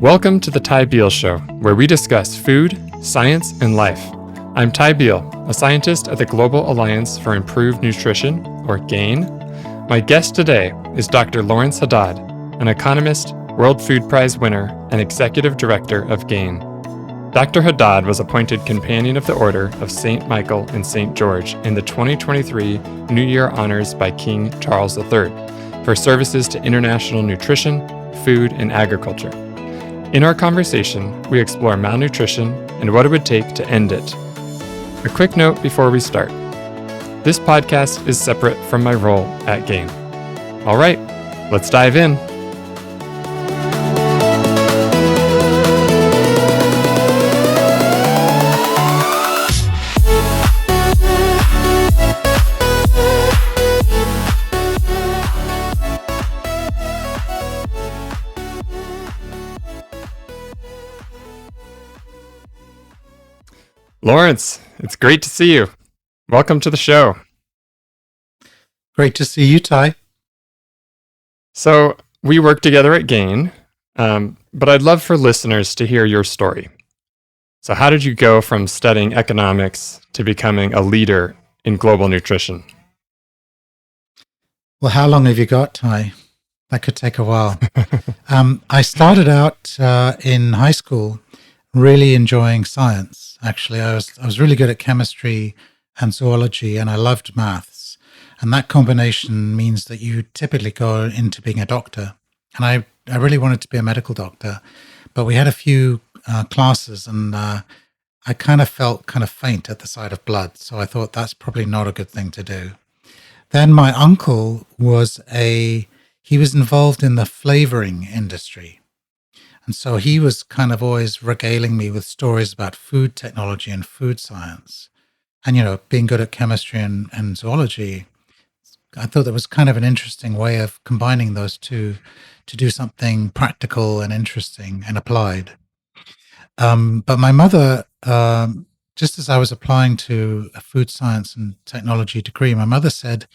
Welcome to the Ty Beal Show, where we discuss food, science, and life. I'm Ty Beal, a scientist at the Global Alliance for Improved Nutrition, or GAIN. My guest today is Dr. Lawrence Haddad, an economist, World Food Prize winner, and executive director of GAIN. Dr. Haddad was appointed Companion of the Order of St. Michael and St. George in the 2023 New Year Honors by King Charles III for services to international nutrition, food, and agriculture. In our conversation, we explore malnutrition and what it would take to end it. A quick note before we start. This podcast is separate from my role at GAIN. All right, let's dive in. Lawrence, it's great to see you. Welcome to the show. Great to see you, Ty. So we work together at GAIN, but I'd love for listeners to hear your story. So how did you go from studying economics to becoming a leader in global nutrition? Well, how long have you got, Ty? That could take a while. I started out in high school really enjoying science. Actually, I was really good at chemistry and zoology, and I loved maths. And that combination means that you typically go into being a doctor. And I really wanted to be a medical doctor, but we had a few classes, and I kind of felt kind of faint at the sight of blood. So I thought that's probably not a good thing to do. Then my uncle he was involved in the flavoring industry. And so he was kind of always regaling me with stories about food technology and food science. And, you know, being good at chemistry and zoology, I thought that was kind of an interesting way of combining those two to do something practical and interesting and applied. But my mother, just as I was applying to a food science and technology degree, my mother said,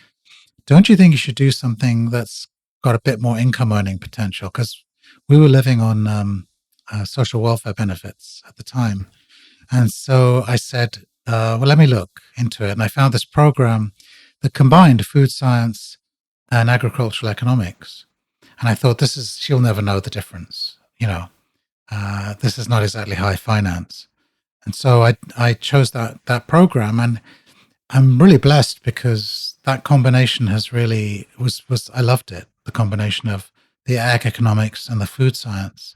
"Don't you think you should do something that's got a bit more income earning potential?" Because we were living on social welfare benefits at the time. And so I said, well, let me look into it. And I found this program that combined food science and agricultural economics. And I thought, she'll never know the difference. You know, this is not exactly high finance. And so I chose that program. And I'm really blessed because that combination has really I loved it. The combination of the ag economics and the food science.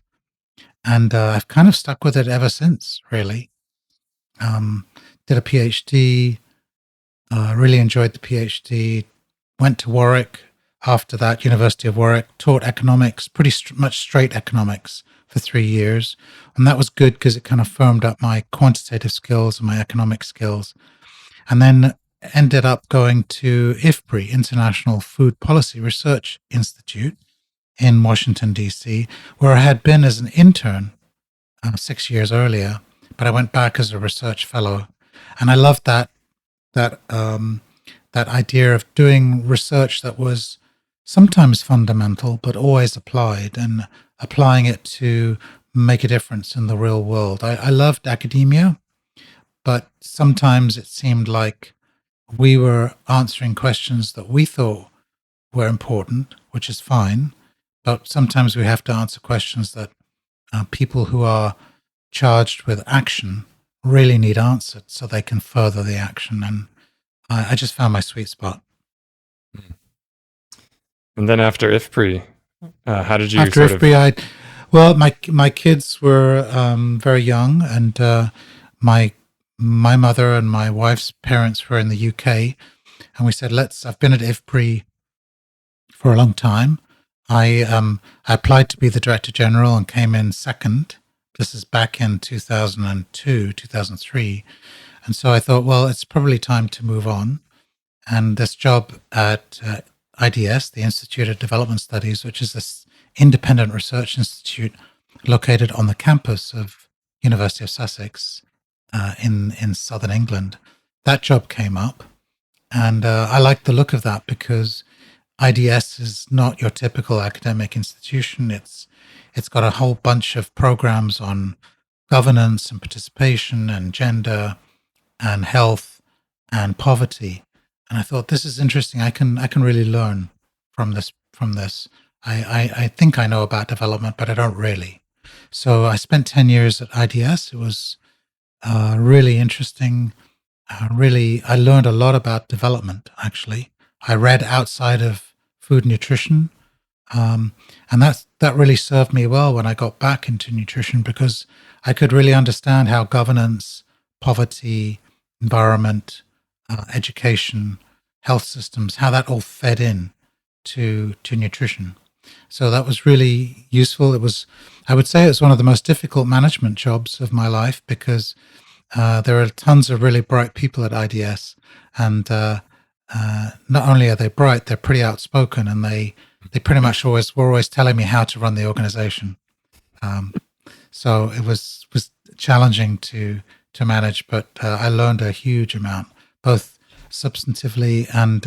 And I've kind of stuck with it ever since, really. Did a PhD, really enjoyed the PhD, went to Warwick after that, University of Warwick, taught economics, pretty much straight economics for 3 years. And that was good because it kind of firmed up my quantitative skills and my economic skills. And then ended up going to IFPRI, International Food Policy Research Institute, in Washington, D.C., where I had been as an intern 6 years earlier, but I went back as a research fellow. And I loved that idea of doing research that was sometimes fundamental, but always applied, and applying it to make a difference in the real world. I loved academia, but sometimes it seemed like we were answering questions that we thought were important, which is fine. But sometimes we have to answer questions that people who are charged with action really need answered so they can further the action. And I just found my sweet spot. And then after IFPRI, how did you After IFPRI, my kids were very young, and my mother and my wife's parents were in the UK. And we said, I've been at IFPRI for a long time. I applied to be the Director General and came in second. This is back in 2002, 2003. And so I thought, well, it's probably time to move on. And this job at IDS, the Institute of Development Studies, which is this independent research institute located on the campus of University of Sussex in southern England, that job came up. And I liked the look of that because IDS is not your typical academic institution. It's It's got a whole bunch of programs on governance and participation and gender and health and poverty. And I thought, this is interesting. I can really learn from this. I think I know about development, but I don't really. So I spent 10 years at IDS. It was really interesting. I learned a lot about development, actually. I read outside of food nutrition. And that really served me well when I got back into nutrition, because I could really understand how governance, poverty, environment, education, health systems, how that all fed in to nutrition. So that was really useful. I would say, it's one of the most difficult management jobs of my life, because there are tons of really bright people at IDS, and not only are they bright, they're pretty outspoken, and they pretty much were always telling me how to run the organization. So it was challenging to manage, but I learned a huge amount, both substantively and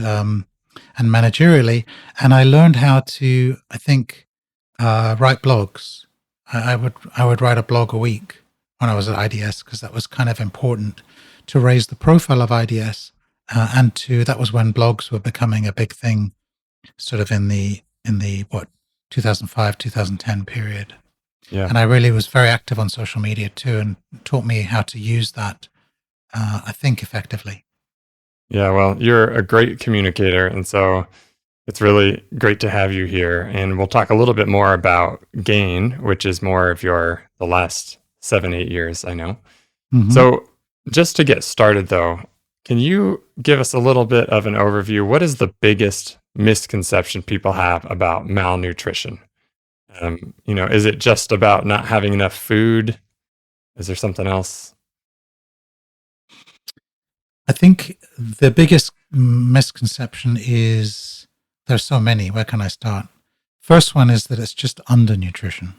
managerially. And I learned how to, I think, write blogs. I would write a blog a week when I was at IDS, because that was kind of important to raise the profile of IDS, and that was when blogs were becoming a big thing, sort of in the 2005 2010 period. Yeah. And I really was very active on social media too, and taught me how to use that, I think, effectively. Yeah, well, you're a great communicator, and so it's really great to have you here. And we'll talk a little bit more about GAIN, which is more of the last 7-8 years, I know. Mhm. So just to get started, though, can you give us a little bit of an overview? What is the biggest misconception people have about malnutrition? Is it just about not having enough food? Is there something else? I think the biggest misconception is, there's so many. Where can I start? First one is that it's just undernutrition,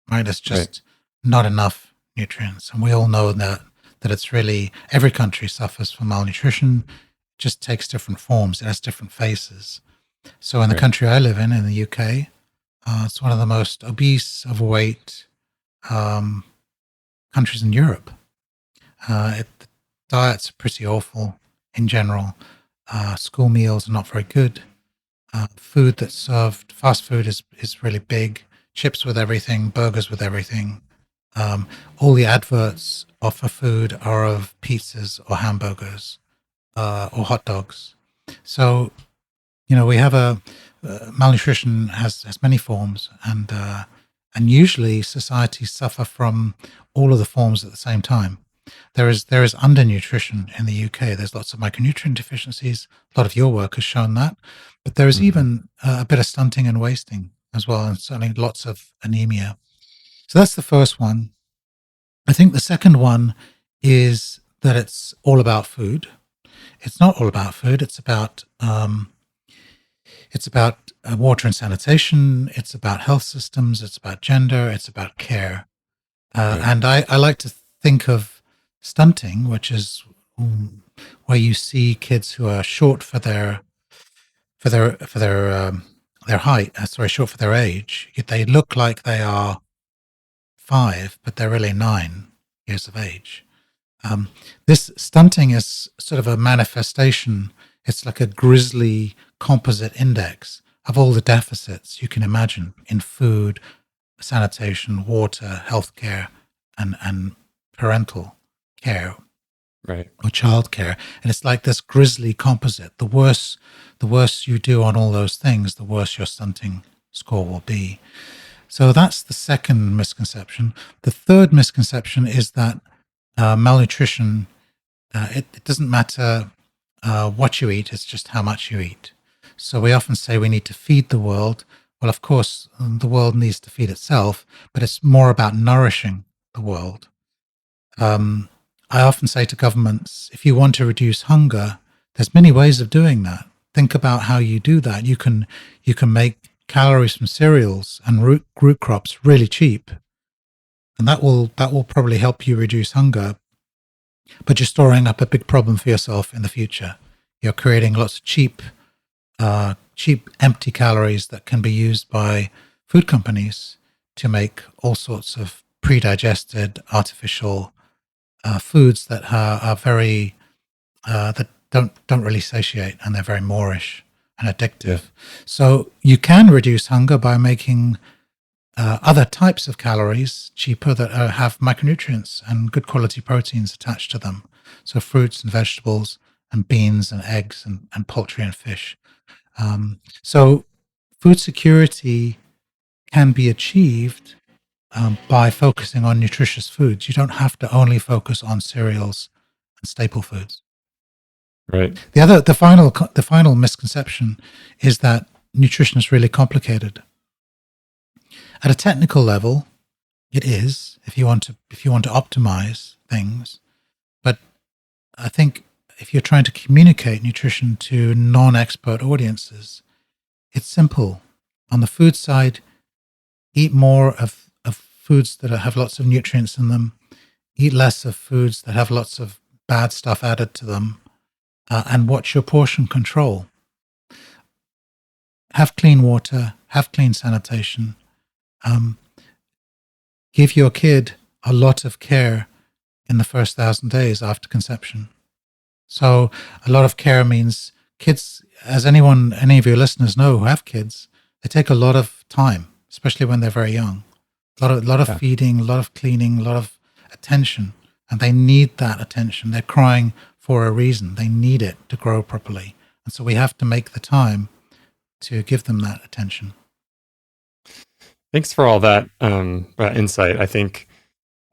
right? It's just not enough nutrients. And we all know that it's really, every country suffers from malnutrition. It just takes different forms. It has different faces. So in the country I live in the UK, it's one of the most obese, overweight countries in Europe. The diets are pretty awful in general. School meals are not very good. Food that's served, fast food is really big. Chips with everything, burgers with everything. All the adverts offer food are of pizzas or hamburgers or hot dogs. So, we have malnutrition has many forms, and usually societies suffer from all of the forms at the same time. There is undernutrition in the UK. There's lots of micronutrient deficiencies. A lot of your work has shown that, but there is even a bit of stunting and wasting as well, and certainly lots of anemia. So that's the first one. I think the second one is that it's all about food. It's not all about food. It's about water and sanitation. It's about health systems. It's about gender. It's about care. And I like to think of stunting, which is where you see kids who are short for their height. Short for their age. They look like they are 5, but they're really 9 years of age. This stunting is sort of a manifestation. It's like a grisly composite index of all the deficits you can imagine in food, sanitation, water, healthcare, and parental care, Right. or childcare. And it's like this grisly composite. The worse you do on all those things, the worse your stunting score will be. So that's the second misconception. The third misconception is that malnutrition, it doesn't matter what you eat, it's just how much you eat. So we often say we need to feed the world. Well, of course, the world needs to feed itself, but it's more about nourishing the world. I often say to governments, if you want to reduce hunger, there's many ways of doing that. Think about how you do that. You can make calories from cereals and root crops really cheap, and that will probably help you reduce hunger. But you're storing up a big problem for yourself in the future. You're creating lots of cheap empty calories that can be used by food companies to make all sorts of pre-digested artificial foods that are very that don't really satiate, and they're very moreish and addictive. Yeah. So you can reduce hunger by making other types of calories cheaper that have micronutrients and good quality proteins attached to them. So fruits and vegetables and beans and eggs and poultry and fish. So food security can be achieved by focusing on nutritious foods. You don't have to only focus on cereals and staple foods. Right. The final misconception is that nutrition is really complicated. At a technical level, it is if you want to optimize things. But I think if you're trying to communicate nutrition to non-expert audiences, it's simple. On the food side, eat more of foods that have lots of nutrients in them. Eat less of foods that have lots of bad stuff added to them. And watch your portion control. Have clean water. Have clean sanitation. Give your kid a lot of care in the first 1,000 days after conception. So a lot of care means kids, as any of your listeners know who have kids, they take a lot of time, especially when they're very young. A lot of feeding, a lot of cleaning, a lot of attention, and they need that attention. They're crying for a reason. They need it to grow properly. And so we have to make the time to give them that attention. Thanks for all that insight. I think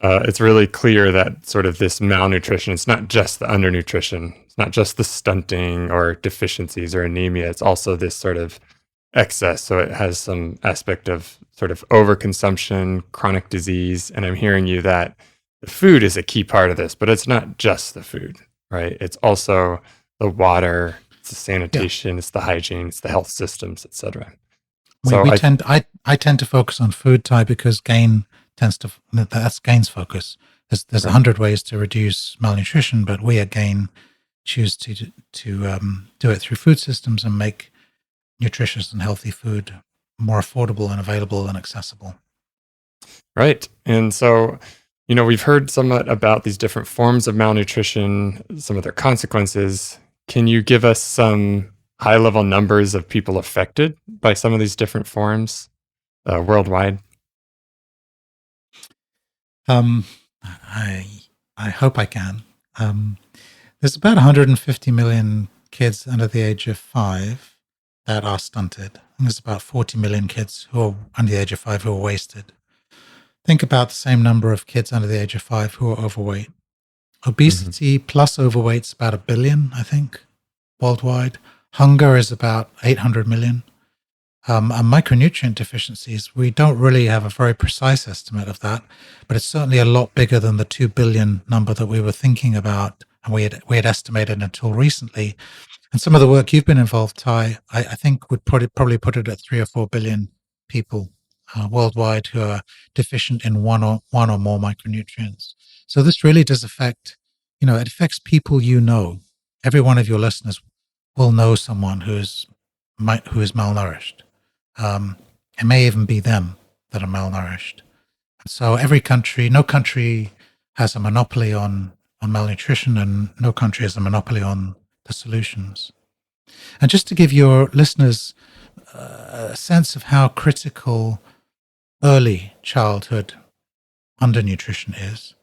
it's really clear that sort of this malnutrition, it's not just the undernutrition, it's not just the stunting or deficiencies or anemia, it's also this sort of excess. So it has some aspect of sort of overconsumption, chronic disease. And I'm hearing you that the food is a key part of this, but it's not just the food, right? It's also the water, it's the sanitation, it's the hygiene, it's the health systems, etc. So I tend to focus on food, Ty, because that's Gain's focus. There's 100 ways to reduce malnutrition, but we at Gain choose to do it through food systems and make nutritious and healthy food more affordable and available and accessible. Right. And so, we've heard somewhat about these different forms of malnutrition, some of their consequences. Can you give us some high-level numbers of people affected by some of these different forms worldwide? I hope I can. There's about 150 million kids under the age of 5 that are stunted. And there's about 40 million kids who are under the age of 5 who are wasted. Think about the same number of kids under the age of 5 who are overweight. Obesity plus overweight is about 1 billion, I think, worldwide. Hunger is about 800 million. And micronutrient deficiencies, we don't really have a very precise estimate of that, but it's certainly a lot bigger than the 2 billion number that we were thinking about and we had estimated until recently. And some of the work you've been involved, Ty, I think would probably put it at 3 or 4 billion people worldwide who are deficient in one or more micronutrients. So this really does affect, it affects people Every one of your listeners will know someone who is malnourished. It may even be them that are malnourished. So no country has a monopoly on malnutrition, and no country has a monopoly on the solutions. And just to give your listeners a sense of how critical early childhood undernutrition is,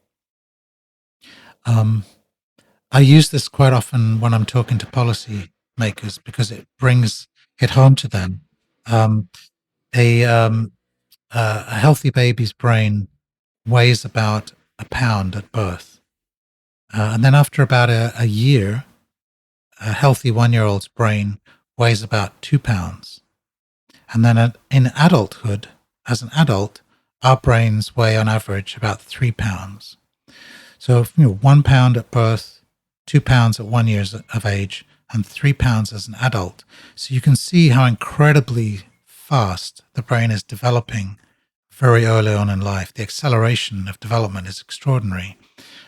I use this quite often when I'm talking to policy makers because it brings it home to them. A healthy baby's brain weighs about a pound at birth. And then after about a year, a healthy 1-year-old's brain weighs about 2 pounds. And then in adulthood, as an adult, our brains weigh on average about 3 pounds. So 1 pound at birth, 2 pounds at 1 year of age, and 3 pounds as an adult. So you can see how incredibly fast the brain is developing very early on in life. The acceleration of development is extraordinary.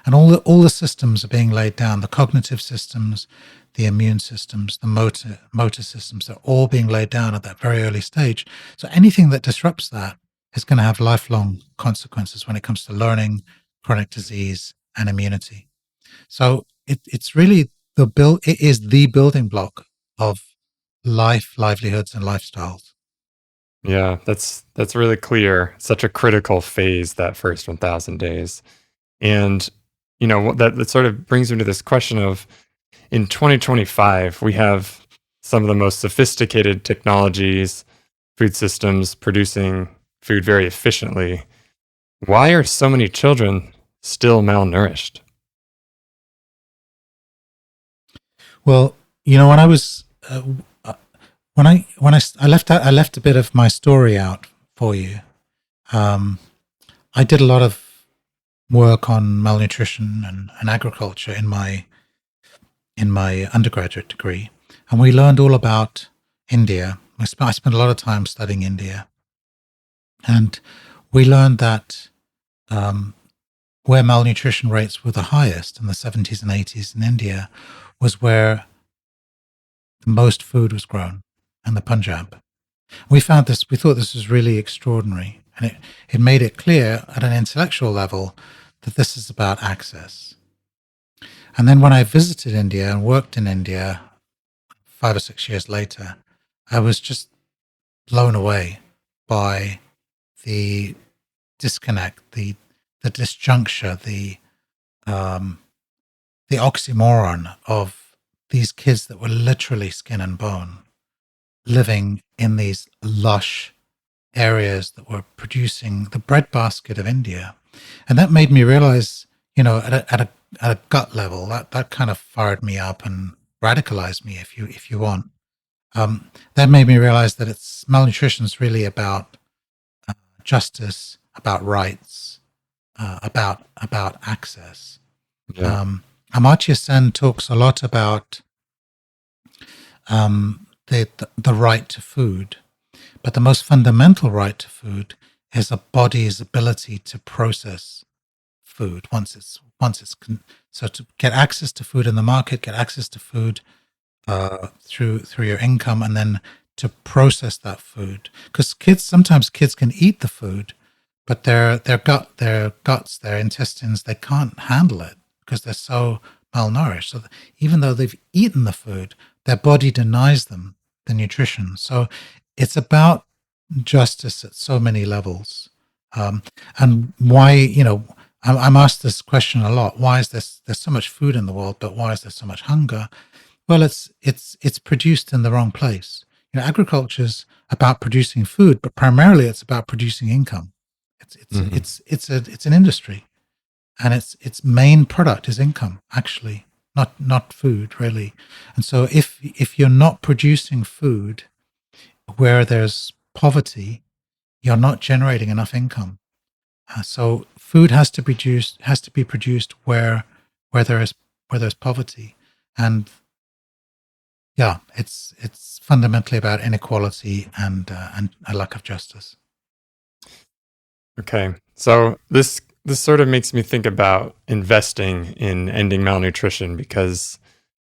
And all the systems are being laid down, the cognitive systems, the immune systems, the motor systems, they're all being laid down at that very early stage. So anything that disrupts that is going to have lifelong consequences when it comes to learning, chronic disease, and immunity. So it's really it is the building block of life, livelihoods, and lifestyles. Yeah, that's really clear. Such a critical phase, that first 1,000 days. And that sort of brings me to this question of, in 2025, we have some of the most sophisticated technologies, food systems producing food very efficiently. Why are so many children still malnourished? Well, when I was I left a bit of my story out for you. I did a lot of work on malnutrition and agriculture in my undergraduate degree, and we learned all about India. I spent a lot of time studying India, and we learned that where malnutrition rates were the highest in the 70s and 80s in India was where the most food was grown, in the Punjab. We thought this was really extraordinary, and it made it clear at an intellectual level that this is about access. And then when I visited India and worked in India 5 or 6 years later, I was just blown away by the disconnect, the disjuncture, the oxymoron of these kids that were literally skin and bone, living in these lush areas that were producing the breadbasket of India. And that made me realize, at a gut level, that kind of fired me up and radicalized me, if you want. That made me realize that malnutrition is really about justice, about rights, about access. Yeah. Amartya Sen talks a lot about the right to food, but the most fundamental right to food is a body's ability to process food so to get access to food in the market, get access to food through your income, and then to process that food. Because sometimes kids can eat the food, but their guts, their intestines, they can't handle it because they're so malnourished. So even though they've eaten the food, their body denies them the nutrition. So it's about justice at so many levels. And why, I'm asked this question a lot. Why is there's so much food in the world, but why is there so much hunger? Well, it's produced in the wrong place. Agriculture's about producing food, but primarily it's about producing income. It's an industry, and its main product is income, actually, not food, really. And so if you're not producing food where there's poverty, you're not generating enough income. So food has to be produced where there's poverty, and yeah, it's fundamentally about inequality and a lack of justice. Okay. So this sort of makes me think about investing in ending malnutrition, because,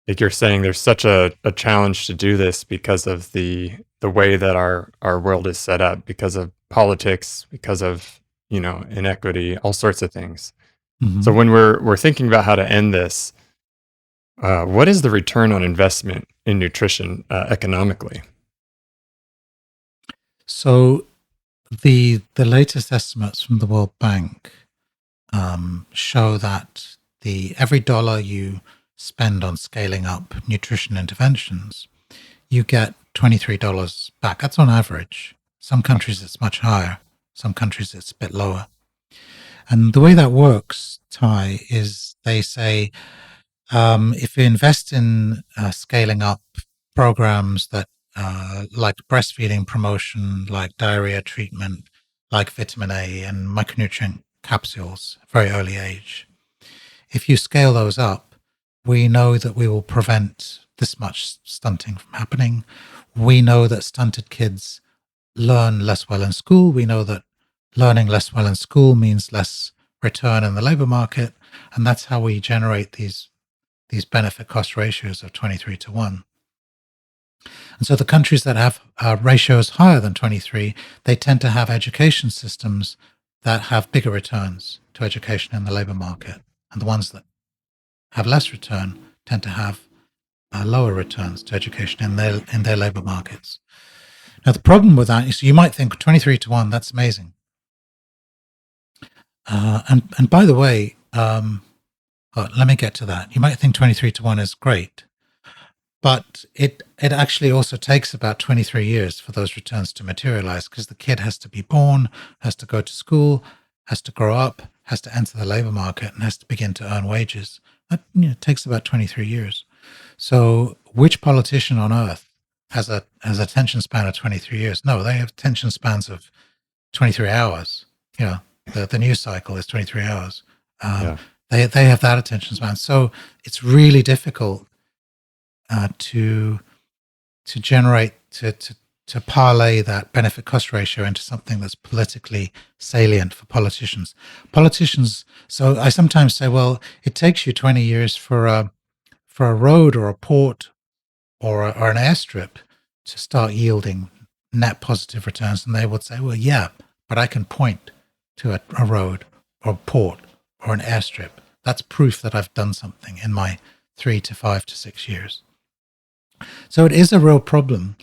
like you're saying, there's such a challenge to do this because of the way that our world is set up, because of politics, because of inequity, all sorts of things. Mm-hmm. So when we're thinking about how to end this, what is the return on investment in nutrition economically? So the latest estimates from the World Bank show that every dollar you spend on scaling up nutrition interventions, you get $23 back. That's on average. Some countries it's much higher. Some countries it's a bit lower. And the way that works, Ty, is they say if you invest in scaling up programs that like breastfeeding promotion, like diarrhea treatment, like vitamin A and micronutrient capsules, very early age, if you scale those up, we know that we will prevent this much stunting from happening. We know that stunted kids learn less well in school. We know that learning less well in school means less return in the labor market. And that's how we generate these benefit cost ratios of 23 to 1. And so the countries that have ratios higher than 23, they tend to have education systems that have bigger returns to education in the labor market. And the ones that have less return tend to have lower returns to education in their labor markets. Now, the problem with that is you might think 23 to 1, that's amazing. And by the way, let me get to that. You might think 23 to 1 is great, but it actually also takes about 23 years for those returns to materialize, because the kid has to be born, has to go to school, has to grow up, has to enter the labor market, and has to begin to earn wages. That takes about 23 years. So which politician on earth has a attention span of 23 years? No, they have attention spans of 23 hours. The news cycle is 23 hours. They have that attention span. So it's really difficult to generate, to parlay that benefit cost ratio into something that's politically salient for politicians. So I sometimes say, well, it takes you 20 years for a road or a port or an airstrip to start yielding net positive returns. And they would say, well, yeah, but I can point to a road or a port or an airstrip. That's proof that I've done something in my 3 to 5 to 6 years. So it is a real problem.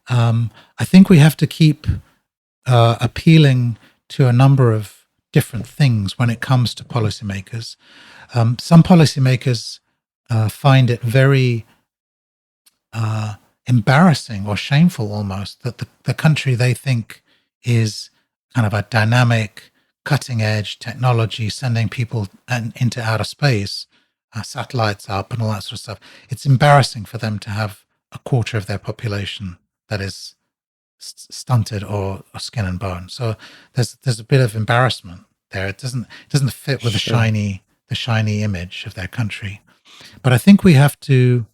I think we have to keep appealing to a number of different things when it comes to policymakers. Some policymakers find it very embarrassing or shameful almost that the country they think is kind of a dynamic, cutting-edge technology, sending people into outer space, satellites up and all that sort of stuff. It's embarrassing for them to have a quarter of their population that is stunted or skin and bone. So there's a bit of embarrassment there. It doesn't fit with the shiny image of their country. But I think we have to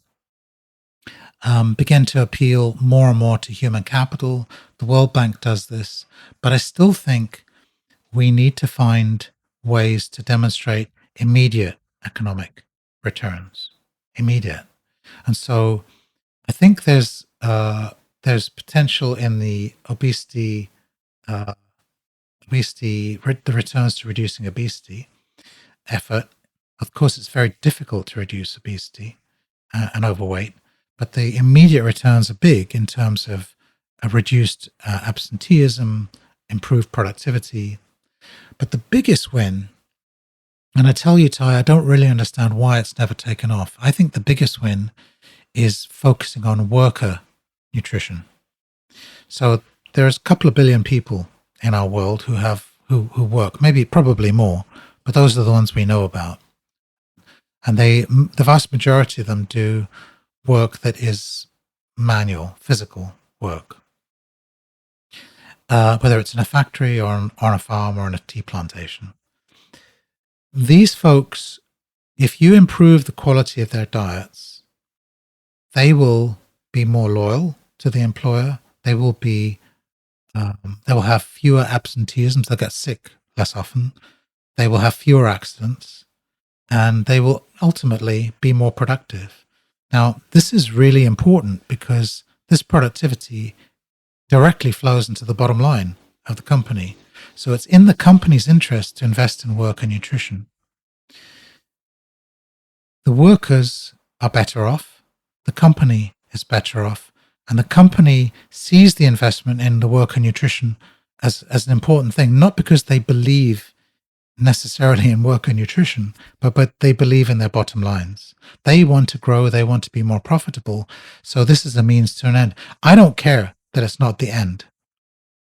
begin to appeal more and more to human capital. The World Bank does this, but I still think we need to find ways to demonstrate immediate economic returns. Immediate. And so I think there's potential in the obesity, the returns to reducing obesity effort. Of course, it's very difficult to reduce obesity and overweight, but the immediate returns are big in terms of a reduced absenteeism, improved productivity. But the biggest win, and I tell you, Ty, I don't really understand why it's never taken off. I think the biggest win is focusing on worker nutrition. So there's a couple of billion people in our world who work, probably more, but those are the ones we know about. And the vast majority of them do work that is manual, physical work. Whether it's in a factory or on a farm or in a tea plantation. These folks, if you improve the quality of their diets, they will be more loyal to the employer. They will have fewer absenteeisms. They'll get sick less often. They will have fewer accidents, and they will ultimately be more productive. Now, this is really important because this productivity directly flows into the bottom line of the company. So it's in the company's interest to invest in worker nutrition. The workers are better off, the company is better off, and the company sees the investment in the worker nutrition as an important thing, not because they believe necessarily in worker nutrition, but they believe in their bottom lines. They want to grow, they want to be more profitable, so this is a means to an end. I don't care that it's not the end.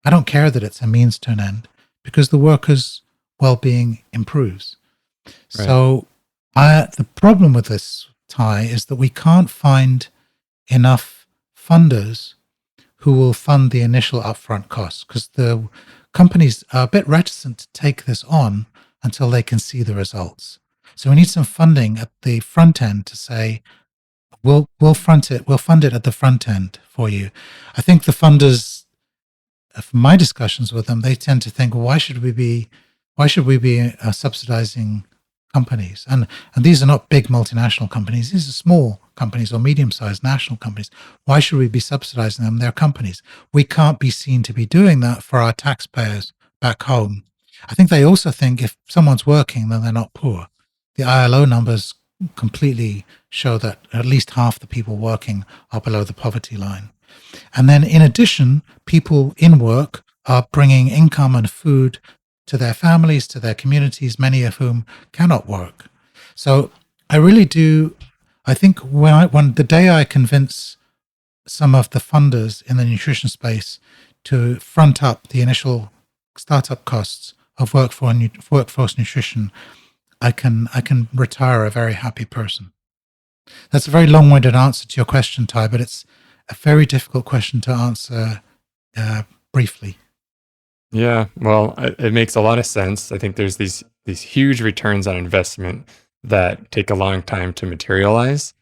I don't care that it's a means to an end, because the workers' well-being improves. Right. So the problem with this, Ty, is that we can't find enough funders who will fund the initial upfront costs, because the companies are a bit reticent to take this on until they can see the results. So we need some funding at the front end to say, we'll fund it at the front end for you. I think the funders, from my discussions with them, they tend to think, well, why should we be subsidizing companies. And these are not big multinational companies. These are small companies or medium-sized national companies. Why should we be subsidizing them? They're companies. We can't be seen to be doing that for our taxpayers back home. I think they also think if someone's working, then they're not poor. The ILO numbers completely show that at least half the people working are below the poverty line. And then in addition, people in work are bringing income and food to their families, to their communities, many of whom cannot work. So I really do. I think when the day I convince some of the funders in the nutrition space to front up the initial startup costs of workforce nutrition, I can retire a very happy person. That's a very long-winded answer to your question, Ty, but it's a very difficult question to answer briefly. Yeah, well, it makes a lot of sense. I think there's these huge returns on investment that take a long time to materialize,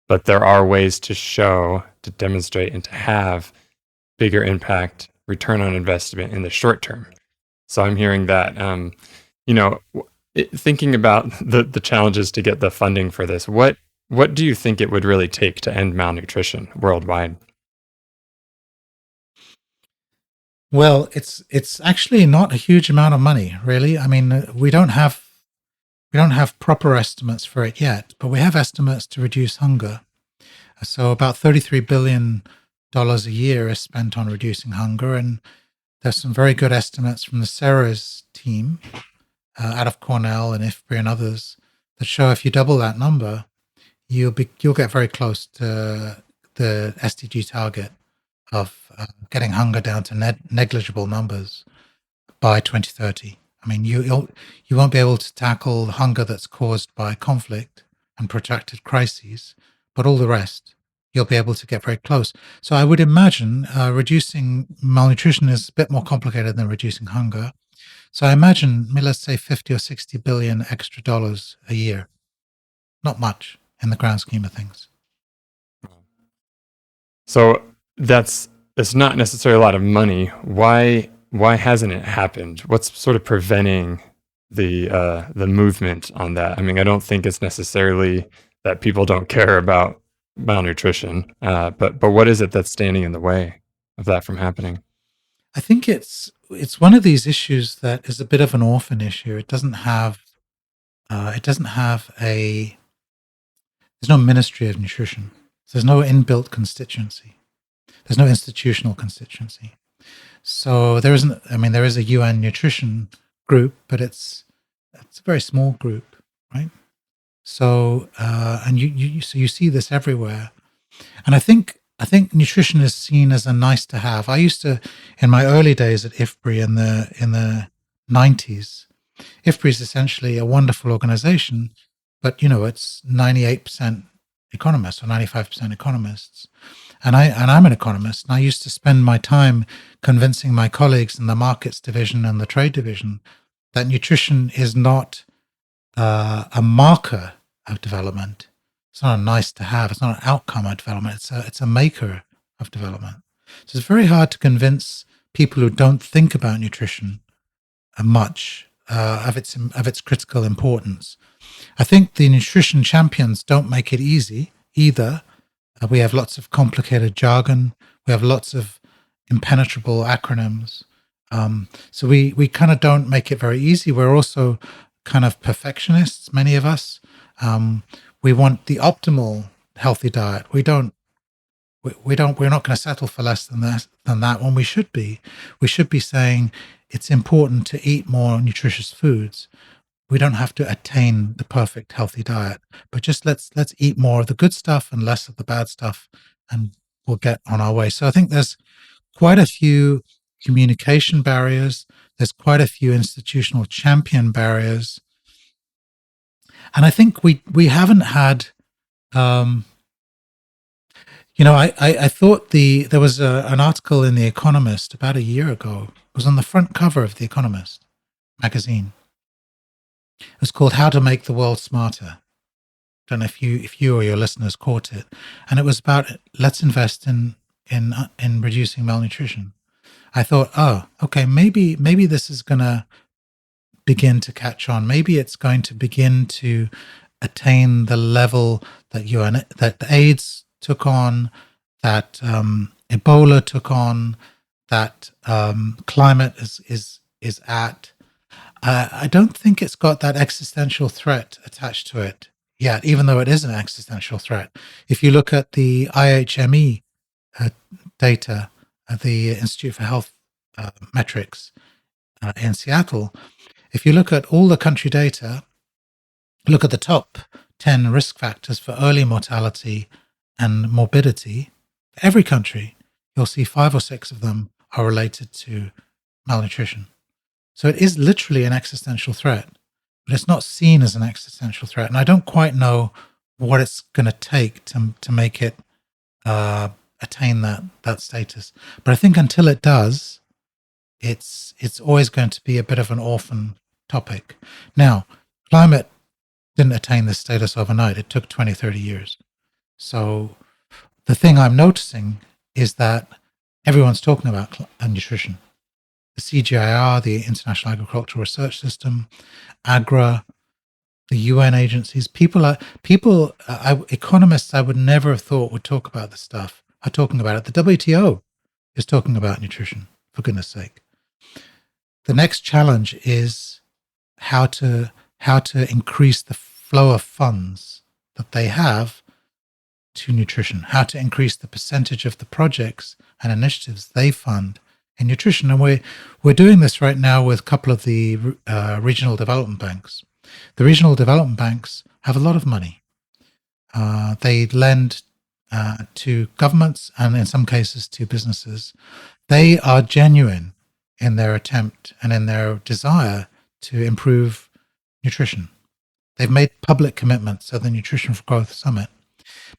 but there are ways to show, to demonstrate, and to have bigger impact, return on investment in the short term. So I'm hearing that, thinking about the challenges to get the funding for this, what do you think it would really take to end malnutrition worldwide? Well, it's actually not a huge amount of money, really. I mean, we don't have proper estimates for it yet, but we have estimates to reduce hunger. So about $33 billion a year is spent on reducing hunger, and there's some very good estimates from the Ceres team out of Cornell and IFPRI and others that show if you double that number, you'll get very close to the SDG target of getting hunger down to negligible numbers by 2030. I mean, you won't be able to tackle hunger that's caused by conflict and protracted crises, but all the rest, you'll be able to get very close. So I would imagine reducing malnutrition is a bit more complicated than reducing hunger. So I imagine, let's say 50 or 60 billion extra dollars a year. Not much in the grand scheme of things. So it's not necessarily a lot of money. Why hasn't it happened? What's sort of preventing the movement on that? I mean, I don't think it's necessarily that people don't care about malnutrition, but what is it that's standing in the way of that from happening? I think it's one of these issues that is a bit of an orphan issue. It doesn't have there's no Ministry of Nutrition. So there's no inbuilt constituency. There's no institutional constituency. So there isn't. I mean, there is a UN nutrition group, but it's a very small group, right? So and you see this everywhere, and I think nutrition is seen as a nice to have. I used to, in my early days at IFPRI in the 90s. IFPRI is essentially a wonderful organization, but it's 98% economists or 95% economists. And I'm an economist, and I used to spend my time convincing my colleagues in the markets division and the trade division that nutrition is not a marker of development. It's not a nice to have. It's not an outcome of development. It's a maker of development. So it's very hard to convince people who don't think about nutrition much of its critical importance. I think the nutrition champions don't make it easy either. We have lots of complicated jargon. We have lots of impenetrable acronyms. So we kind of don't make it very easy. We're also kind of perfectionists, many of us. We want the optimal healthy diet. We're not going to settle for less than that when we should be. We should be saying it's important to eat more nutritious foods. We don't have to attain the perfect healthy diet, but just let's eat more of the good stuff and less of the bad stuff, and we'll get on our way. So I think there's quite a few communication barriers. There's quite a few institutional champion barriers. And I think we haven't had, I thought there was an article in The Economist about a year ago. It was on the front cover of The Economist magazine. It was called "How to Make the World Smarter." Don't know if you or your listeners caught it, and it was about let's invest in reducing malnutrition. I thought, oh, okay, maybe this is gonna begin to catch on. Maybe it's going to begin to attain the level that that AIDS took on, that Ebola took on, that climate is at. I don't think it's got that existential threat attached to it yet, even though it is an existential threat. If you look at the IHME data, the Institute for Health Metrics in Seattle, if you look at all the country data, look at the top 10 risk factors for early mortality and morbidity, every country, you'll see 5 or 6 of them are related to malnutrition. So it is literally an existential threat, but it's not seen as an existential threat. And I don't quite know what it's going to take to make it attain that status. But I think until it does, it's always going to be a bit of an orphan topic. Now, climate didn't attain this status overnight. It took 20, 30 years. So the thing I'm noticing is that everyone's talking about nutrition. The CGIR, the International Agricultural Research System, AGRA, the UN agencies, economists I would never have thought would talk about this stuff are talking about it. The WTO is talking about nutrition, for goodness sake. The next challenge is how to increase the flow of funds that they have to nutrition, how to increase the percentage of the projects and initiatives they fund in nutrition. And we're doing this right now with a couple of the regional development banks. The regional development banks have a lot of money. They lend to governments and in some cases to businesses. They are genuine in their attempt and in their desire to improve nutrition. They've made public commitments at the Nutrition for Growth Summit.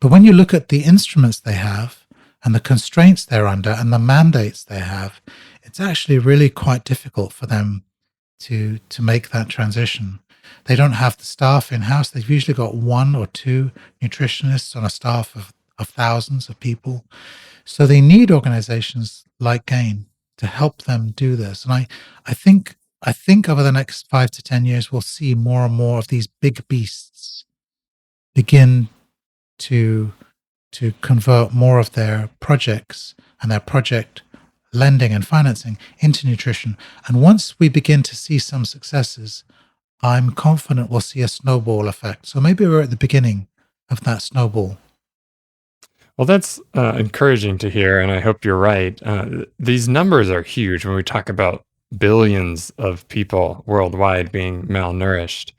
But when you look at the instruments they have and the constraints they're under and the mandates they have, it's actually really quite difficult for them to make that transition. They don't have the staff in-house. They've usually got 1 or 2 nutritionists on a staff of thousands of people. So they need organizations like GAIN to help them do this. And I think over the next 5 to 10 years, we'll see more and more of these big beasts begin to convert more of their projects and their project lending and financing into nutrition. And once we begin to see some successes, I'm confident we'll see a snowball effect. So maybe we're at the beginning of that snowball. Well, that's encouraging to hear, and I hope you're right. These numbers are huge when we talk about billions of people worldwide being malnourished.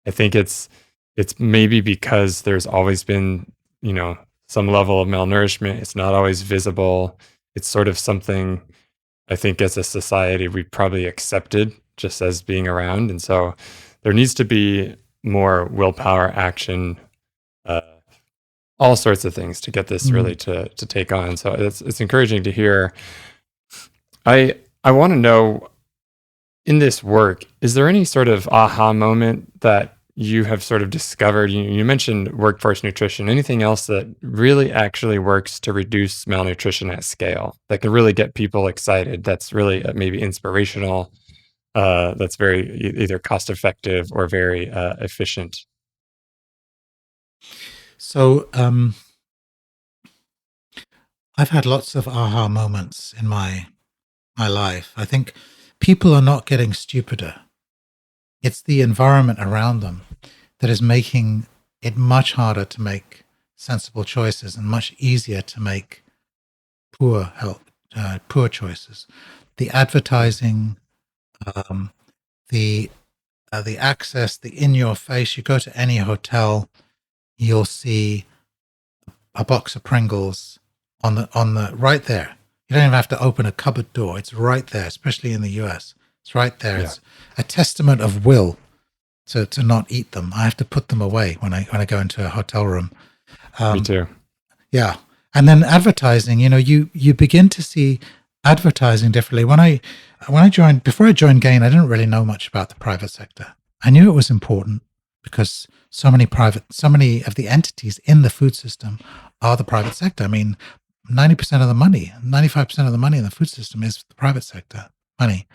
I think it's maybe because there's always been, some level of malnourishment. It's not always visible. It's sort of something I think as a society we probably accepted just as being around. And so there needs to be more willpower, action, all sorts of things to get this really to take on. So it's encouraging to hear. I want to know, in this work, is there any sort of aha moment that you have sort of discovered? You mentioned workforce nutrition. Anything else that really actually works to reduce malnutrition at scale, that can really get people excited, that's really maybe inspirational, that's very either cost effective or very efficient? So I've had lots of aha moments in my life. I think people are not getting stupider. It's the environment around them that is making it much harder to make sensible choices and much easier to make poor choices. The advertising, the access, the in your face. You go to any hotel, you'll see a box of Pringles on the right there. You don't even have to open a cupboard door. It's right there, especially in the US. It's right there. Yeah. It's a testament of will to not eat them. I have to put them away when I go into a hotel room. Me too. Yeah. And then advertising, you begin to see advertising differently. Before I joined GAIN, I didn't really know much about the private sector. I knew it was important because so many of the entities in the food system are the private sector. I mean, 90% of the money, 95% of the money in the food system is the private sector money.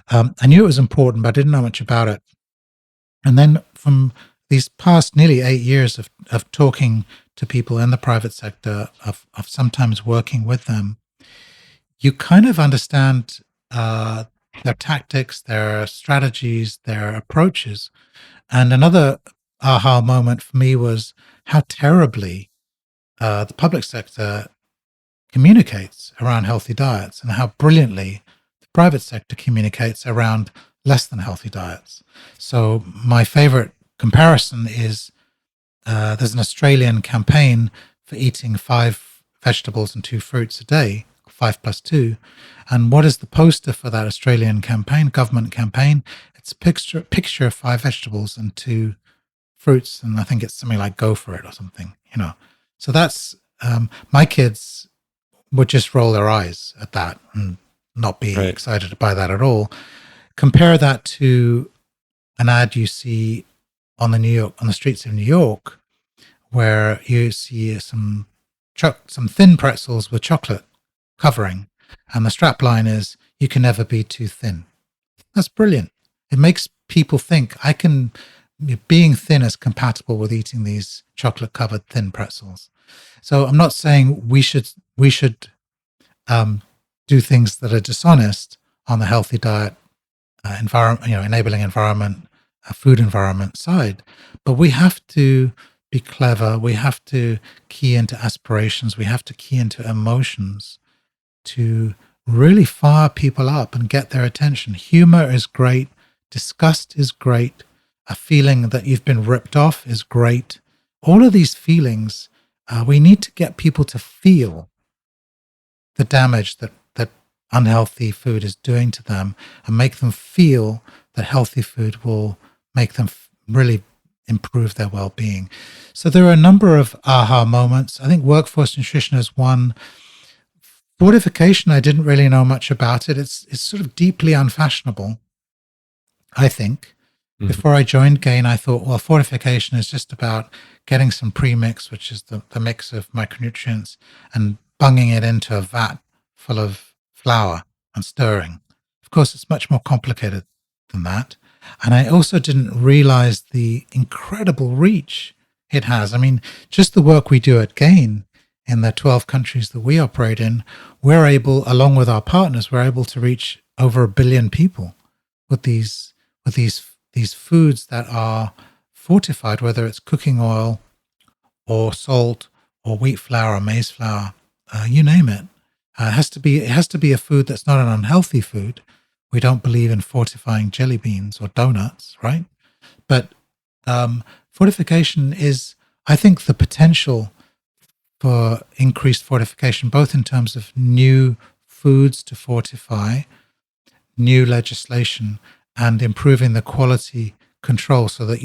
I knew it was important, but I didn't know much about it. And then from these past nearly 8 years of talking to people in the private sector, of sometimes working with them, you kind of understand uh, their tactics, their strategies, their approaches. And another aha moment for me was how terribly the public sector communicates around healthy diets and how brilliantly the private sector communicates around less than healthy diets. So, my favorite comparison is there's an Australian campaign for eating 5 vegetables and 2 fruits a day, 5+2. And what is the poster for that Australian campaign, government campaign? It's a picture of 5 vegetables and 2 fruits. And I think it's something like "go for it" or something. So that's my kids would just roll their eyes at that and not be Right. excited by that at all. Compare that to an ad you see on the streets of New York, where you see some thin pretzels with chocolate covering, and the strap line is "You can never be too thin." That's brilliant. It makes people think being thin is compatible with eating these chocolate covered thin pretzels. So I'm not saying we should do things that are dishonest on the healthy diet, environment, enabling environment, food environment side, but we have to be clever. We have to key into aspirations. We have to key into emotions to really fire people up and get their attention. Humor is great. Disgust is great. A feeling that you've been ripped off is great. All of these feelings, we need to get people to feel the damage that unhealthy food is doing to them, and make them feel that healthy food will make them really improve their well-being. So there are a number of aha moments. I think workforce nutrition is one. Fortification, I didn't really know much about it. It's sort of deeply unfashionable, I think. Mhm. Before I joined Gain, I thought, well, fortification is just about getting some premix, which is the mix of micronutrients, and bunging it into a vat full of flour and stirring. Of course, it's much more complicated than that. And I also didn't realize the incredible reach it has. I mean, just the work we do at Gain in the 12 countries that we operate in, we're able, along with our partners, we're able to reach over 1 billion people with these foods that are fortified, whether it's cooking oil or salt or wheat flour or maize flour, you name it. It has to be a food that's not an unhealthy food. We don't believe in fortifying jelly beans or donuts, right? But fortification is, I think, the potential for increased fortification, both in terms of new foods to fortify, new legislation, and improving the quality control so that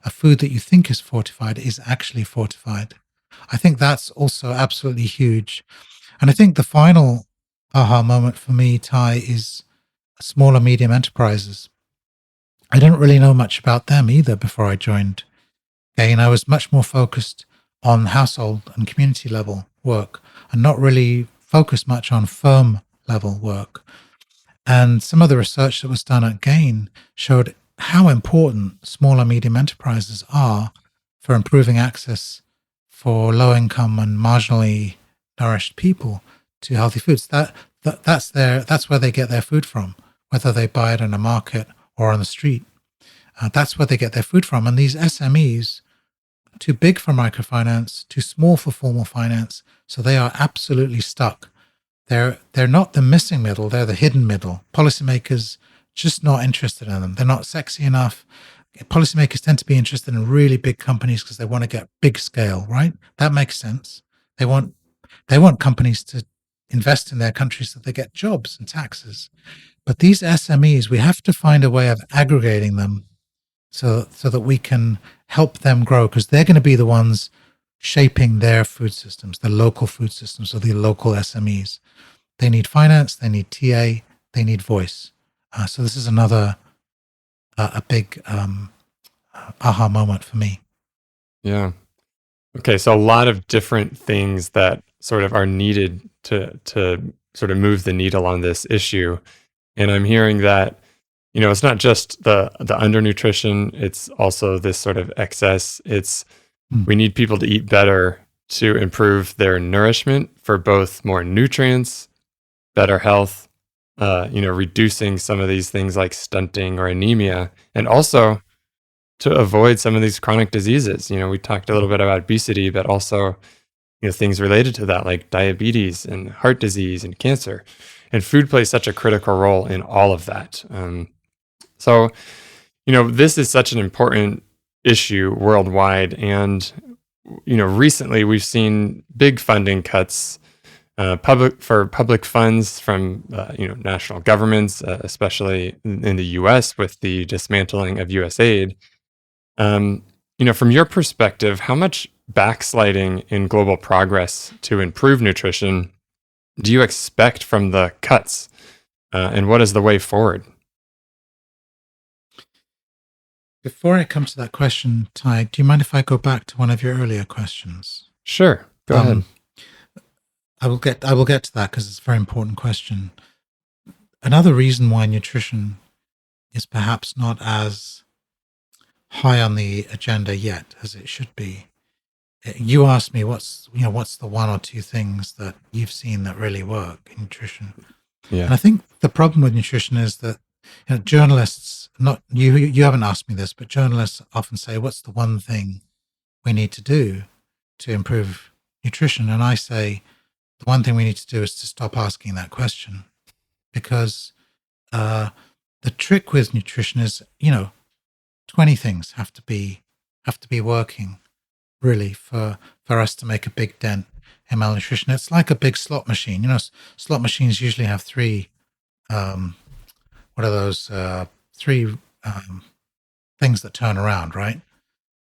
a food that you think is fortified is actually fortified. I think that's also absolutely huge. And I think the final aha moment for me, Ty, is small and medium enterprises. I didn't really know much about them either before I joined Gain. I was much more focused on household and community level work and not really focused much on firm level work. And some of the research that was done at Gain showed how important small and medium enterprises are for improving access for low income and marginally nourished people to healthy foods. That's where they get their food from, whether they buy it in a market or on the street. That's where they get their food from. And these SMEs, too big for microfinance, too small for formal finance, so they are absolutely stuck. They're not the missing middle, they're the hidden middle. Policymakers just not interested in them. They're not sexy enough. Policymakers tend to be interested in really big companies because they want to get big scale, right? That makes sense. They want companies to invest in their countries so they get jobs and taxes. But these SMEs, we have to find a way of aggregating them so that we can help them grow, because they're going to be the ones shaping their food systems, the local food systems, or the local SMEs. They need finance, they need TA, they need voice. So this is another a big aha moment for me. Yeah. Okay, so a lot of different things that sort of are needed to sort of move the needle on this issue. And I'm hearing that it's not just the undernutrition, it's also this sort of excess. We need people to eat better to improve their nourishment for both more nutrients, better health, reducing some of these things like stunting or anemia, and also to avoid some of these chronic diseases. We talked a little bit about obesity, but also, things related to that, like diabetes and heart disease and cancer. And food plays such a critical role in all of that. So, this is such an important issue worldwide. And, recently we've seen big funding cuts, public funds from, national governments, especially in the U.S. with the dismantling of USAID. From your perspective, how much backsliding in global progress to improve nutrition do you expect from the cuts? And what is the way forward? Before I come to that question, Ty, do you mind if I go back to one of your earlier questions? Sure. Go ahead. I will get to that because it's a very important question. Another reason why nutrition is perhaps not as high on the agenda yet as it should be. You asked me what's the one or two things that you've seen that really work in nutrition. Yeah. And I think the problem with nutrition is that journalists, not you haven't asked me this, but journalists often say, what's the one thing we need to do to improve nutrition? And I say, the one thing we need to do is to stop asking that question, because the trick with nutrition is, 20 things have to be working really for us to make a big dent in malnutrition. It's like a big slot machine. Slot machines usually have three things that turn around, right?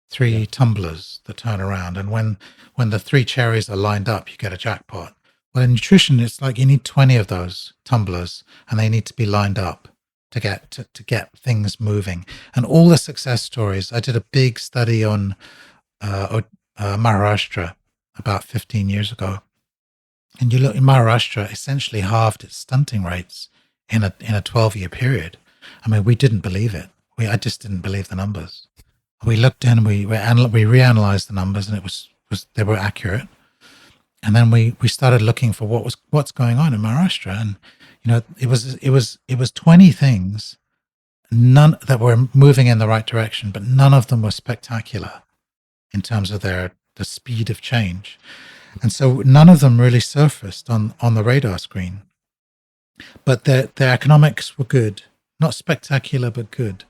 Three tumblers that turn around, and when the three cherries are lined up, you get a jackpot. Well, in nutrition, it's like you need 20 of those tumblers, and they need to be lined up to get things moving. And all the success stories, I did a big study on Maharashtra about 15 years ago, and you look in Maharashtra, essentially halved its stunting rates in a 12-year period. I mean, we didn't believe it. I just didn't believe the numbers. We looked in, we reanalyzed the numbers, and they were accurate. And then we started looking for what's going on in Maharashtra, and it was 20 things, none that were moving in the right direction, but none of them were spectacular in terms of the speed of change. And so none of them really surfaced on the radar screen. But their economics were good, not spectacular, but good.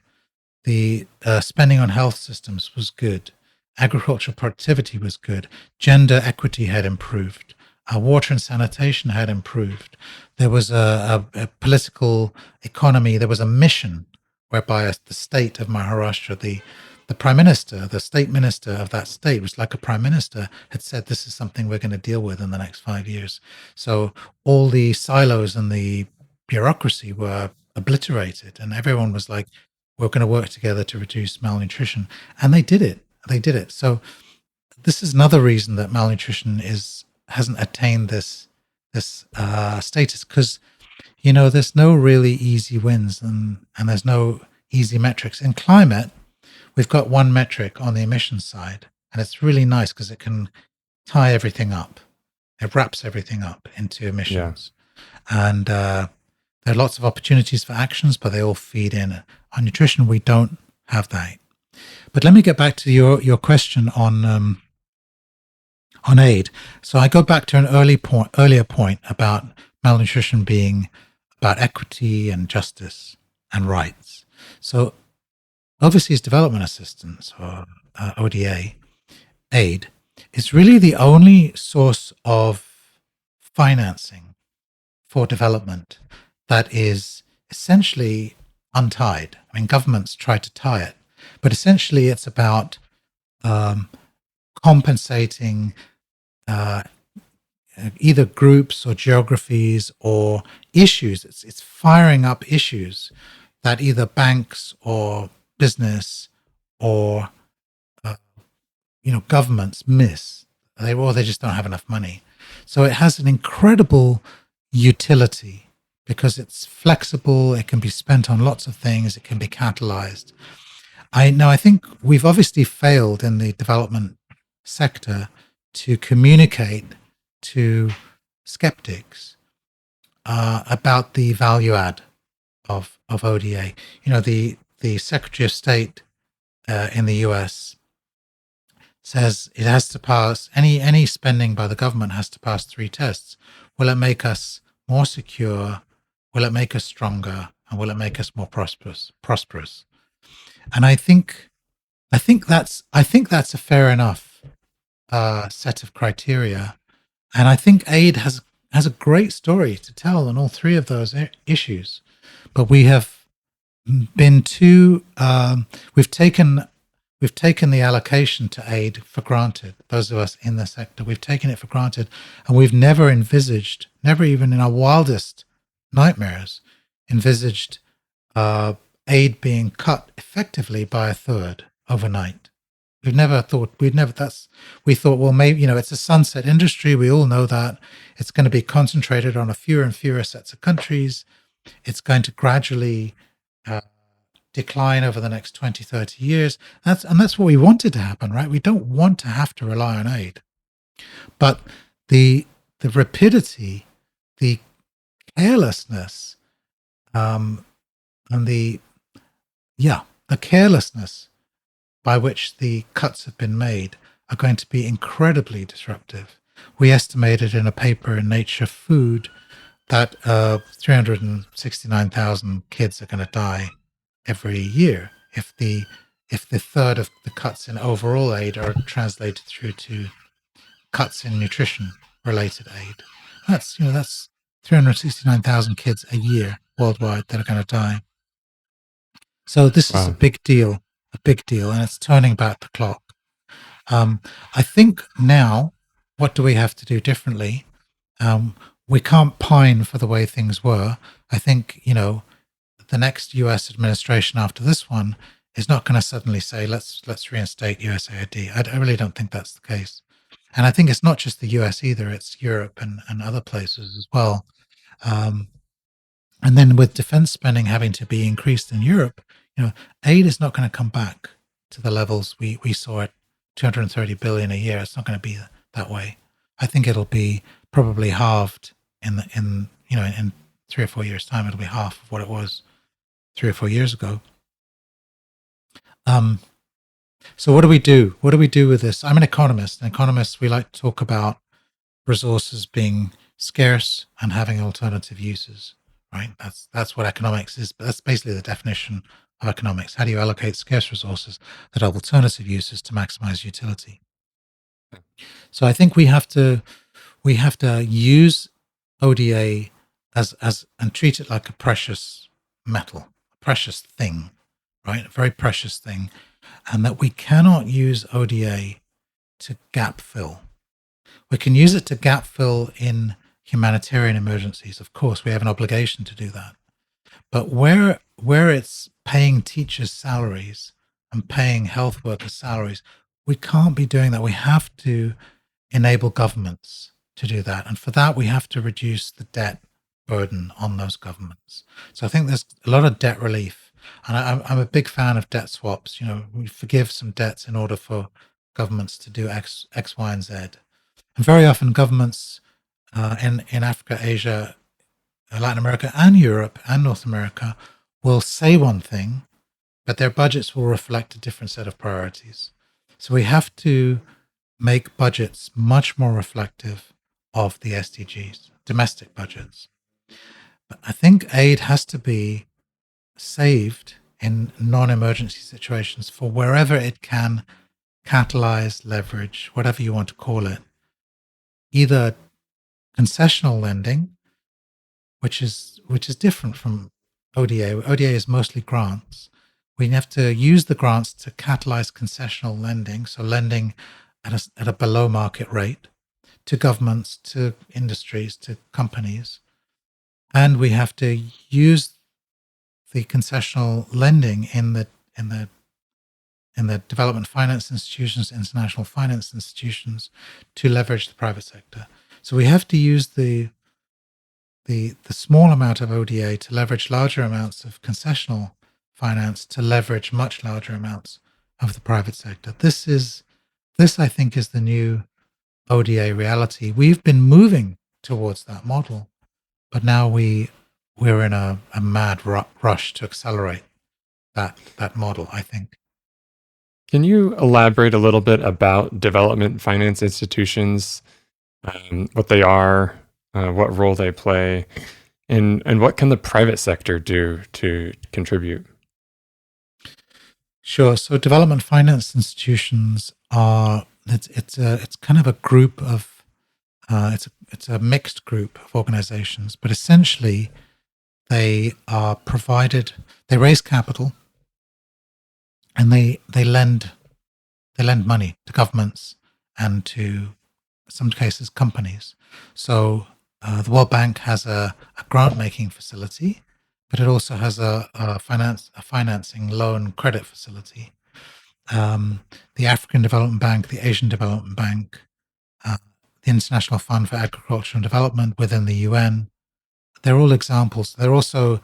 The spending on health systems was good. Agricultural productivity was good. Gender equity had improved. Water and sanitation had improved. There was a political economy. There was a mission whereby the state of Maharashtra, the prime minister, the state minister of that state was like a prime minister, had said, this is something we're going to deal with in the next 5 years. So all the silos and the bureaucracy were obliterated, and everyone was like, we're going to work together to reduce malnutrition. And they did it. So this is another reason that malnutrition hasn't attained this status, because there's no really easy wins, and there's no easy metrics. In climate, we've got one metric on the emissions side, and it's really nice because it can tie everything up. It wraps everything up into emissions. Yeah. And there are lots of opportunities for actions, but they all feed in. On nutrition, we don't have that. But let me get back to your question on aid. So I go back to an earlier point about malnutrition being about equity and justice and rights. So overseas development assistance, or ODA, aid, is really the only source of financing for development that is essentially untied. I mean, governments try to tie it, but essentially it's about compensating either groups or geographies or issues. It's firing up issues that either banks or business or governments miss. They just don't have enough money. So it has an incredible utility because it's flexible. It can be spent on lots of things. It can be catalyzed. I think we've obviously failed in the development sector to communicate to skeptics about the value add of ODA. The Secretary of State in the US says it has to pass any spending by the government has to pass three tests. Will it make us more secure? Will it make us stronger? And will it make us more prosperous? And I think that's a fair enough set of criteria. And I think aid has a great story to tell on all three of those issues. But we have been too we've taken the allocation to aid for granted. Those of us in the sector, we've taken it for granted, and we've never even in our wildest nightmares, envisaged aid being cut effectively by a third overnight. We thought, well, maybe, it's a sunset industry. We all know that it's going to be concentrated on a fewer and fewer sets of countries. It's going to gradually decline over the next 20, 30 years. That's what we wanted to happen, right? We don't want to have to rely on aid. But the rapidity, the carelessness, and the carelessness by which the cuts have been made are going to be incredibly disruptive. We estimated in a paper in Nature Food that 369,000 kids are going to die every year if the third of the cuts in overall aid are translated through to cuts in nutrition related aid. That's 369,000 kids a year worldwide that are going to die. So this is a big deal, and it's turning back the clock. I think now, what do we have to do differently? We can't pine for the way things were. I think, the next US administration after this one is not going to suddenly say, let's reinstate USAID. I really don't think that's the case. And I think it's not just the US either, it's Europe and other places as well. And then with defense spending having to be increased in Europe, aid is not going to come back to the levels we saw at 230 billion a year. It's not going to be that way. I think it'll be probably halved in 3 or 4 years' time. It'll be half of what it was 3 or 4 years ago. So what do we do? What do we do with this? I'm an economist. And economists, we like to talk about resources being scarce and having alternative uses, right? That's what economics is. But that's basically the definition of economics. How do you allocate scarce resources that have alternative uses to maximize utility? So I think we have to use ODA as and treat it like a precious metal, a precious thing, right? A very precious thing, and that we cannot use ODA to gap fill. We can use it to gap fill in humanitarian emergencies. Of course, we have an obligation to do that. But where it's paying teachers' salaries and paying health workers' salaries, we can't be doing that. We have to enable governments to do that. And for that, we have to reduce the debt burden on those governments. So I think there's a lot of debt relief. And I'm a big fan of debt swaps. We forgive some debts in order for governments to do X, Y, and Z. And very often governments in Africa, Asia, Latin America, and Europe, and North America will say one thing, but their budgets will reflect a different set of priorities. So we have to make budgets much more reflective of the SDGs, domestic budgets. But I think aid has to be saved in non-emergency situations for wherever it can catalyze, leverage, whatever you want to call it, either concessional lending, which is different from ODA. ODA is mostly grants. We have to use the grants to catalyze concessional lending, so lending at a below market rate to governments, to industries, to companies. And we have to use the concessional lending in the development finance institutions, international finance institutions, to leverage the private sector. So we have to use the the small amount of ODA to leverage larger amounts of concessional finance to leverage much larger amounts of the private sector. This I think is the new ODA reality. We've been moving towards that model, but now we're in a mad rush to accelerate that model, I think. Can you elaborate a little bit about development finance institutions, what they are, what role they play, and what can the private sector do to contribute? Sure. So development finance institutions are it's kind of a group of it's a mixed group of organizations, but essentially they are provided they raise capital and they lend money to governments and to some cases companies. So the World Bank has a grant making facility, but it also has a financing loan credit facility. The African Development Bank, the Asian Development Bank, uh, the International Fund for Agriculture and Development within the UN. They're all examples. They're also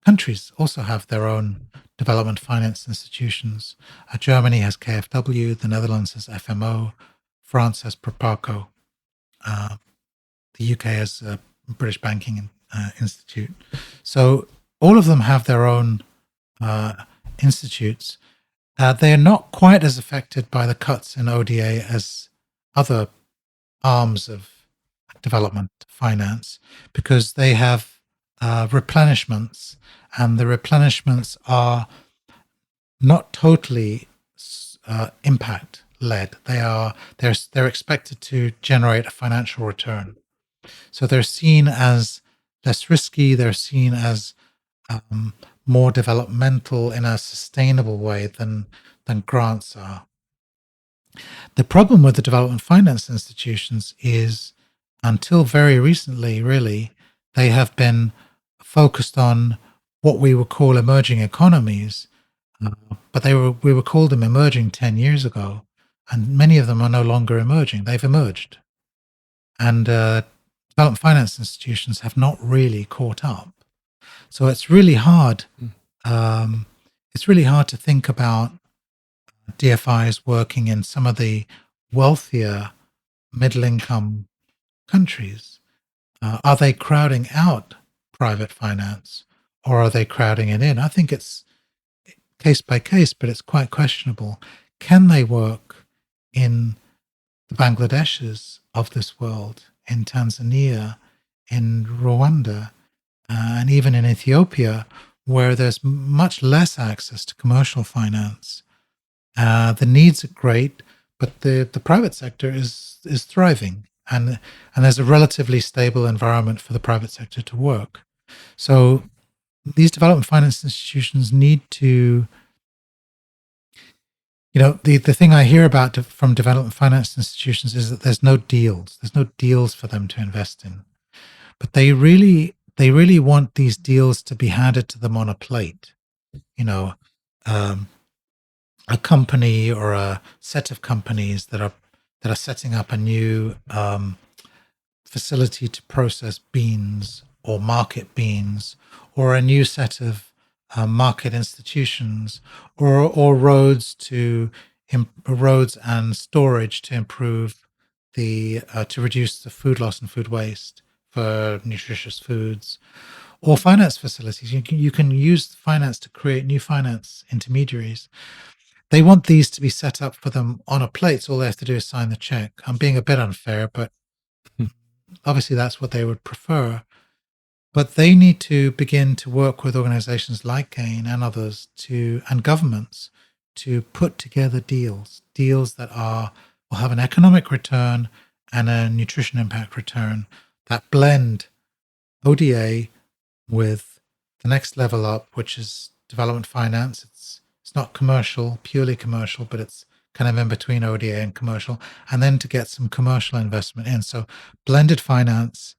countries also have their own development finance institutions. Germany has KfW, the Netherlands has FMO, France has Proparco, the UK has a British Banking Institute. So all of them have their own institutes. They are not quite as affected by the cuts in ODA as other arms of development finance because they have replenishments, and the replenishments are not totally impact led. They're expected to generate a financial return, so they're seen as less risky. They're seen as more developmental in a sustainable way than grants are. The problem with the development finance institutions is, until very recently, really, they have been focused on what we would call emerging economies, but we were called them emerging 10 years ago, and many of them are no longer emerging. They've emerged. And development finance institutions have not really caught up. So it's really hard. It's really hard to think about DFIs working in some of the wealthier middle-income countries. Are they crowding out private finance, or are they crowding it in? I think it's case by case, but it's quite questionable. Can they work in the Bangladeshes of this world, in Tanzania, in Rwanda, and even in Ethiopia, where there's much less access to commercial finance? The needs are great, but the private sector is thriving, and there's a relatively stable environment for the private sector to work. So these development finance institutions need to, the thing I hear about from development finance institutions is that there's no deals for them to invest in, but they really want these deals to be handed to them on a plate. A company or a set of companies that are setting up a new facility to process beans or market beans, or a new set of market institutions, or roads and storage to improve to reduce the food loss and food waste for nutritious foods, or finance facilities. You can use finance to create new finance intermediaries. They want these to be set up for them on a plate, so all they have to do is sign the check. I'm being a bit unfair, but obviously that's what they would prefer. But they need to begin to work with organizations like GAIN and others and governments to put together deals that will have an economic return and a nutrition impact return that blend ODA with the next level up, which is development finance. It's not purely commercial, but it's kind of in between ODA and commercial, and then to get some commercial investment in. So blended finance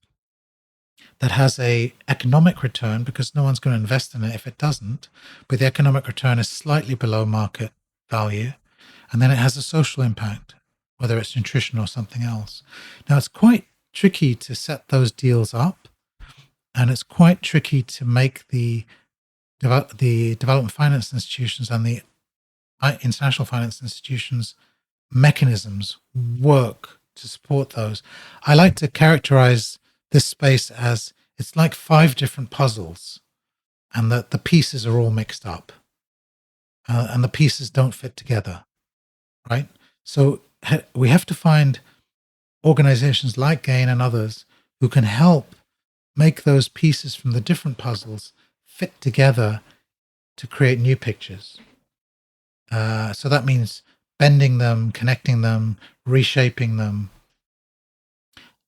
that has a economic return, because no one's going to invest in it if it doesn't, but the economic return is slightly below market value, and then it has a social impact, whether it's nutrition or something else. Now, it's quite tricky to set those deals up, and it's quite tricky to make the development finance institutions and the international finance institutions mechanisms work to support those. I like to characterize this space as it's like 5 different puzzles, and that the pieces are all mixed up, and the pieces don't fit together, right? So we have to find organizations like GAIN and others who can help make those pieces from the different puzzles fit together to create new pictures. So that means bending them, connecting them, reshaping them,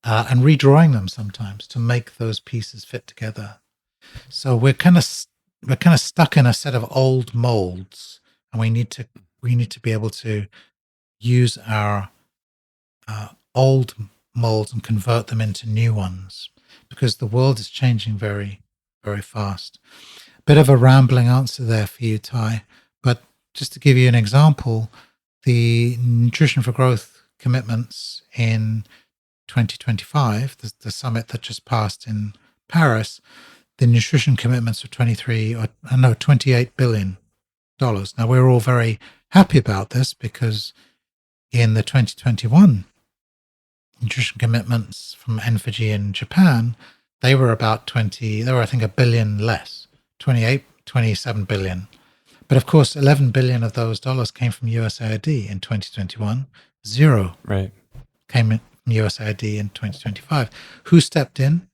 and redrawing them sometimes to make those pieces fit together. So we're kind of stuck in a set of old molds, and we need to be able to use our old molds and convert them into new ones, because the world is changing very, very fast. Bit of a rambling answer there for you, Ty, but just to give you an example, the Nutrition for Growth commitments in 2025, the summit that just passed in Paris, the nutrition commitments are $28 billion. Now, we're all very happy about this, because in the 2021 nutrition commitments from N4G in Japan, they were I think $1 billion less, 27 billion. But of course, 11 billion of those dollars came from USAID in 2021. Zero came in from USAID in 2025. Who stepped in?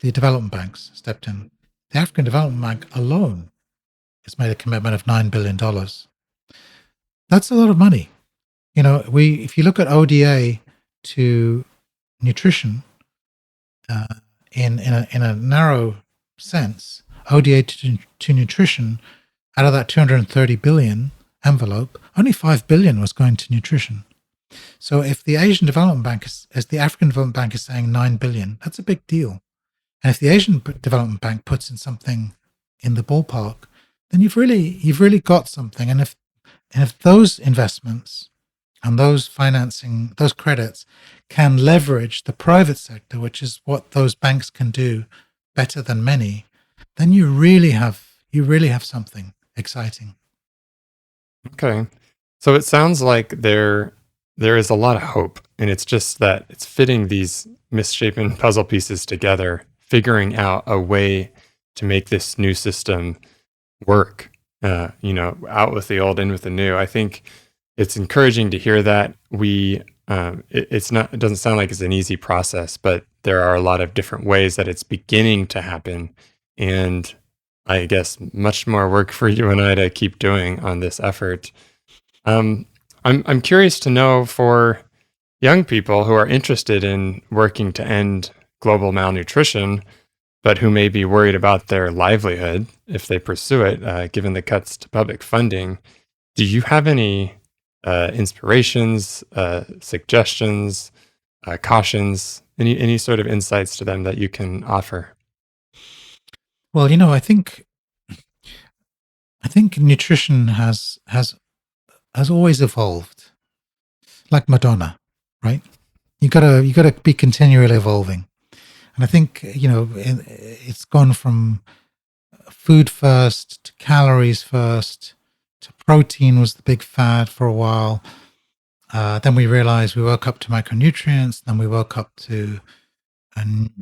The development banks stepped in. The African Development Bank alone has made a commitment of $9 billion. That's a lot of money. If you look at ODA to nutrition, in a narrow sense, ODA to nutrition, out of that 230 billion envelope, only 5 billion was going to nutrition. So if the Asian Development Bank as the African Development Bank is saying 9 billion, that's a big deal. And if the Asian Development Bank puts in something in the ballpark, then you've really got something. And if those investments and those financing, those credits can leverage the private sector, which is what those banks can do better than many, then you really have something exciting. Okay. So it sounds like there is a lot of hope, and it's just that it's fitting these misshapen puzzle pieces together, figuring out a way to make this new system work, out with the old, in with the new. I think it's encouraging to hear that. It doesn't sound like it's an easy process, but there are a lot of different ways that it's beginning to happen. And I guess much more work for you and I to keep doing on this effort. I'm curious to know, for young people who are interested in working to end global malnutrition, but who may be worried about their livelihood if they pursue it, given the cuts to public funding, do you have any inspirations, suggestions, cautions, any sort of insights to them that you can offer? Well, I think nutrition has always evolved, like Madonna, right? You gotta be continually evolving, and I think it's gone from food first to calories first to protein was the big fad for a while. Then we realized we woke up to micronutrients. Then we woke up to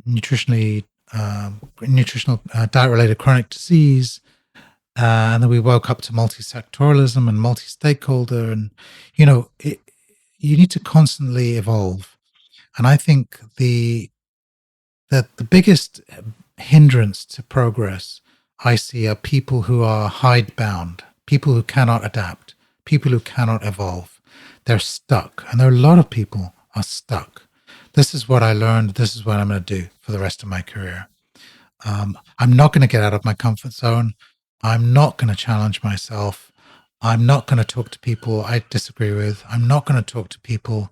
nutritional diet-related chronic disease. And then we woke up to multi-sectoralism and multi-stakeholder. And, you need to constantly evolve. And I think the biggest hindrance to progress I see are people who are hidebound, people who cannot adapt, people who cannot evolve. They're stuck. And there are a lot of people are stuck. This is what I learned. This is what I'm going to do for the rest of my career. I'm not going to get out of my comfort zone. I'm not going to challenge myself. I'm not going to talk to people I disagree with. I'm not going to talk to people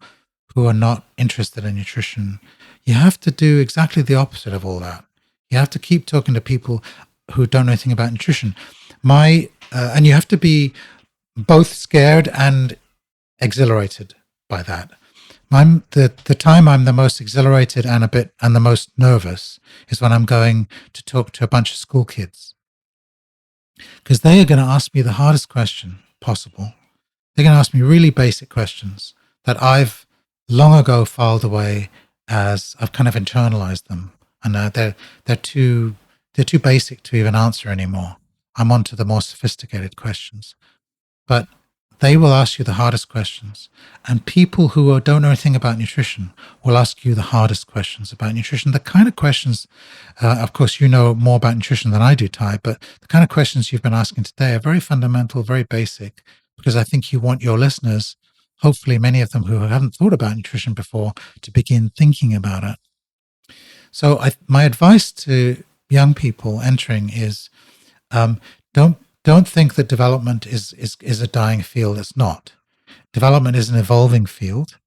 who are not interested in nutrition. You have to do exactly the opposite of all that. You have to keep talking to people who don't know anything about nutrition. And you have to be both scared and exhilarated by that. The time I'm the most exhilarated and the most nervous is when I'm going to talk to a bunch of school kids, because they are going to ask me the hardest question possible. They're going to ask me really basic questions that I've long ago filed away, as I've kind of internalized them, and they're too basic to even answer anymore. I'm on to the more sophisticated questions, but they will ask you the hardest questions. And people who don't know anything about nutrition will ask you the hardest questions about nutrition. The kind of questions, of course, you know more about nutrition than I do, Ty, but the kind of questions you've been asking today are very fundamental, very basic, because I think you want your listeners, hopefully many of them who haven't thought about nutrition before, to begin thinking about it. So my advice to young people entering is, don't think that development is a dying field. It's not. Development is an evolving field,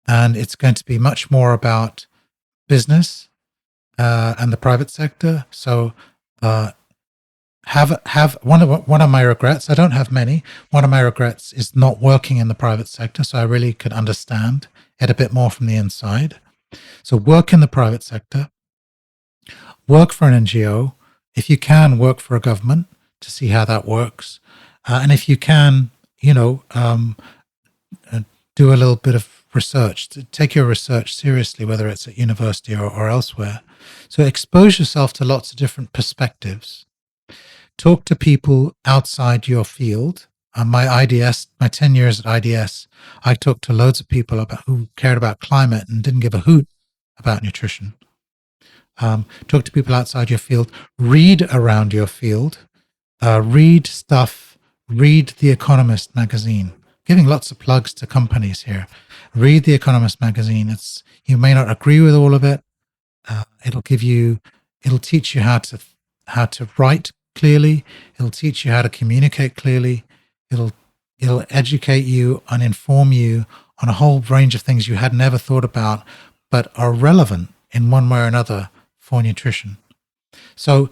and it's going to be much more about business and the private sector. So have one of my regrets. I don't have many. One of my regrets is not working in the private sector, so I really could understand it a bit more from the inside. So work in the private sector. Work for an NGO. If you can, work for a government to see how that works. And if you can, do a little bit of research, to take your research seriously, whether it's at university or elsewhere. So expose yourself to lots of different perspectives. Talk to people outside your field. My 10 years at IDS, I talked to loads of people who cared about climate and didn't give a hoot about nutrition. Talk to people outside your field. Read around your field. Read stuff. Read The Economist magazine. Giving lots of plugs to companies here. Read The Economist magazine. You may not agree with all of it. It'll teach you how to write clearly. It'll teach you how to communicate clearly. It'll educate you and inform you on a whole range of things you had never thought about, but are relevant in one way or another for nutrition. So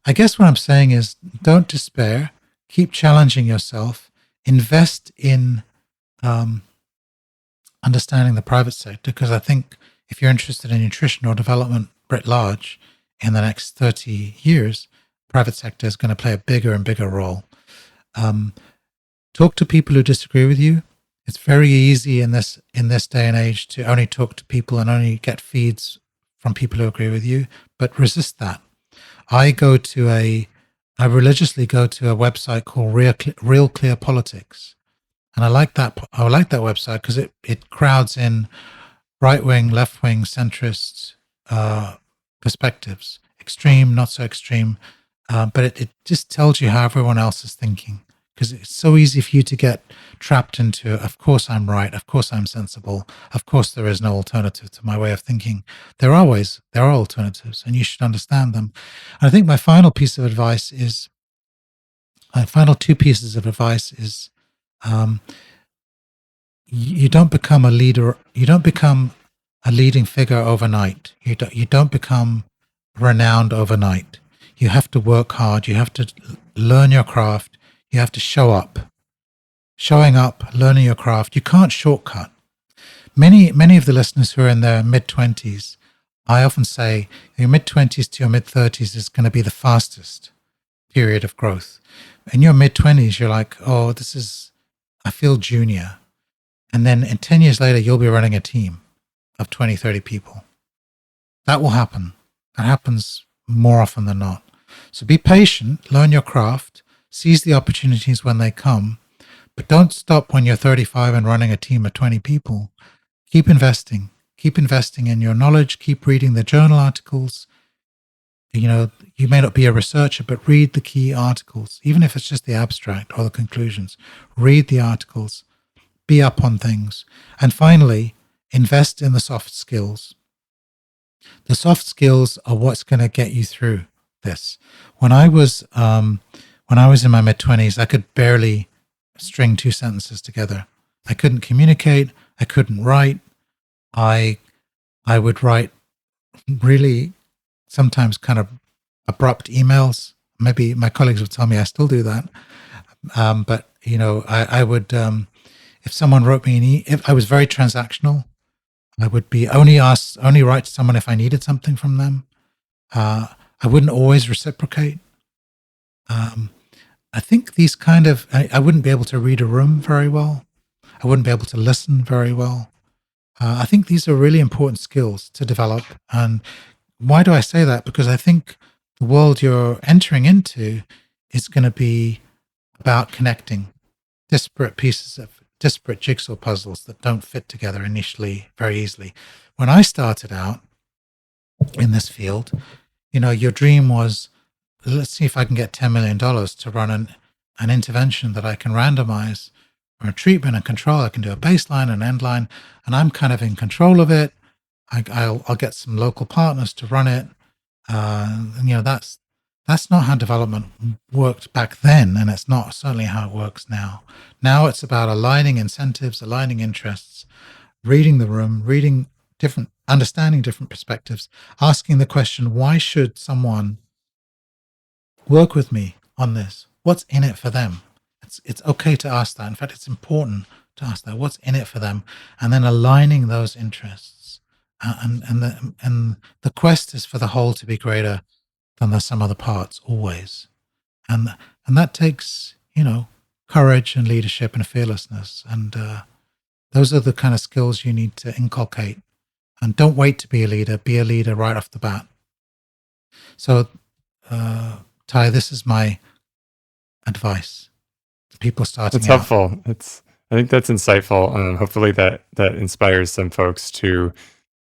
I guess what I'm saying is, don't despair. Keep challenging yourself. Invest in understanding the private sector, because I think if you're interested in nutrition or development writ large in the next 30 years, private sector is going to play a bigger and bigger role. Talk to people who disagree with you. It's very easy in this day and age to only talk to people and only get feeds from people who agree with you, but resist that. I religiously go to a website called Real Clear Politics, and I like that website because it crowds in right-wing, left-wing, centrist perspectives, extreme, not so extreme, but it just tells you how everyone else is thinking, because it's so easy for you to get trapped into, of course I'm right, of course I'm sensible, of course there is no alternative to my way of thinking. There are alternatives, and you should understand them. And I think my final two pieces of advice is, you don't become a leader. You don't become a leading figure overnight. You don't become renowned overnight. You have to work hard. You have to learn your craft. You have to show up. Showing up, learning your craft. You can't shortcut. Many of the listeners who are in their mid-20s, I often say your mid-20s to your mid-30s is going to be the fastest period of growth. In your mid-20s, you're like, oh, I feel junior. And then 10 years later, you'll be running a team of 20, 30 people. That will happen. That happens more often than not. So be patient, learn your craft, seize the opportunities when they come, but don't stop when you're 35 and running a team of 20 people. Keep investing. Keep investing in your knowledge. Keep reading the journal articles. You may not be a researcher, but read the key articles, even if it's just the abstract or the conclusions. Read the articles. Be up on things. And finally, invest in the soft skills. The soft skills are what's going to get you through this. When I was in my mid-20s, I could barely string two sentences together. I couldn't communicate. I couldn't write. I would write really sometimes kind of abrupt emails. Maybe my colleagues would tell me I still do that. But I would, if someone wrote me if I was very transactional, I would be only write to someone if I needed something from them. I wouldn't always reciprocate. Um, I think these I wouldn't be able to read a room very well. I wouldn't be able to listen very well. I think these are really important skills to develop. And why do I say that? Because I think the world you're entering into is going to be about connecting disparate jigsaw puzzles that don't fit together initially very easily. When I started out in this field, your dream was, let's see if I can get $10 million to run an intervention that I can randomize, or a treatment and control. I can do a baseline and end line, and I'm kind of in control of it. I'll get some local partners to run it. And that's not how development worked back then, and it's not certainly how it works now. Now it's about aligning incentives, aligning interests, reading the room, understanding different perspectives, asking the question, why should someone work with me on this? What's in it for them? It's okay to ask that. In fact, it's important to ask that. What's in it for them? And then aligning those interests. And the quest is for the whole to be greater than the sum of the parts, always. And that takes, courage and leadership and fearlessness. And those are the kind of skills you need to inculcate. And don't wait to be a leader. Be a leader right off the bat. So, Ty, this is my advice to people starting out. It's helpful. I think that's insightful. Hopefully that inspires some folks to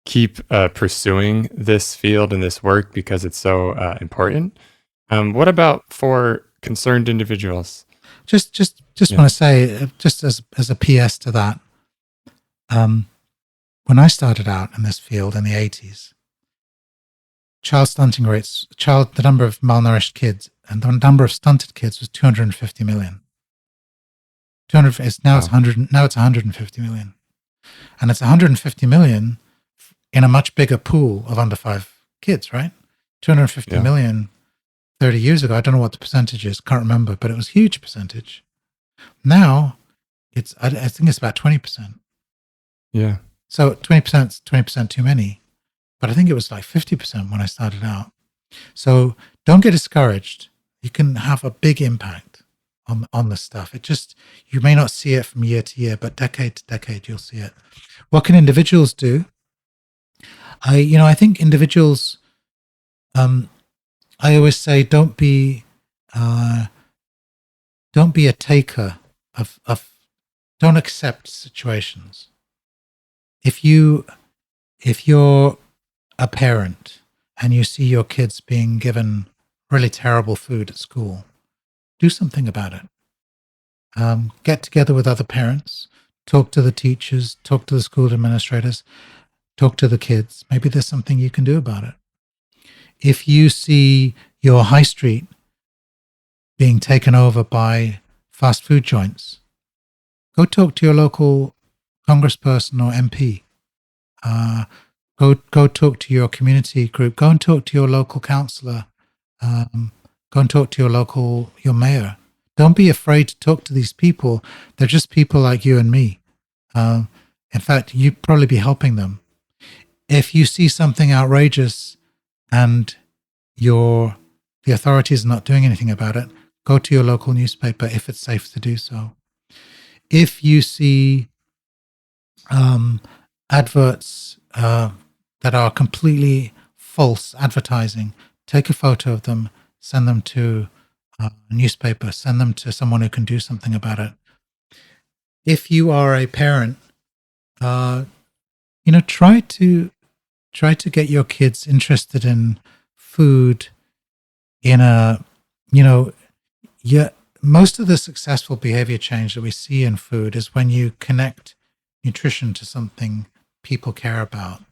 keep pursuing this field and this work because it's so important. What about for concerned individuals? Just want to say, just as a PS to that, when I started out in this field in the 80s, child stunting rates, the number of malnourished kids and the number of stunted kids was 250 million. Now it's 150 million. And it's 150 million in a much bigger pool of under 5 kids, right? 250 million 30 years ago. I don't know what the percentage is. Can't remember, but it was a huge percentage. Now I think it's about 20%. Yeah. So 20% is 20% too many, but I think it was like 50% when I started out. So don't get discouraged. You can have a big impact on this stuff. You may not see it from year to year, but decade to decade, you'll see it. What can individuals do? I think individuals, I always say, don't be a taker don't accept situations. If you're a parent and you see your kids being given really terrible food at school, do something about it. Get together with other parents, talk to the teachers, talk to the school administrators, talk to the kids. Maybe there's something you can do about it. If you see your high street being taken over by fast food joints, go talk to your local congressperson or MP. Go talk to your community group. Go and talk to your local councillor. Go and talk to your mayor. Don't be afraid to talk to these people. They're just people like you and me. In fact, you'd probably be helping them. If you see something outrageous and the authorities are not doing anything about it, go to your local newspaper if it's safe to do so. If you see adverts that are completely false advertising, take a photo of them, send them to a newspaper, send them to someone who can do something about it. If you are a parent, try to get your kids interested in food most of the successful behavior change that we see in food is when you connect nutrition to something people care about.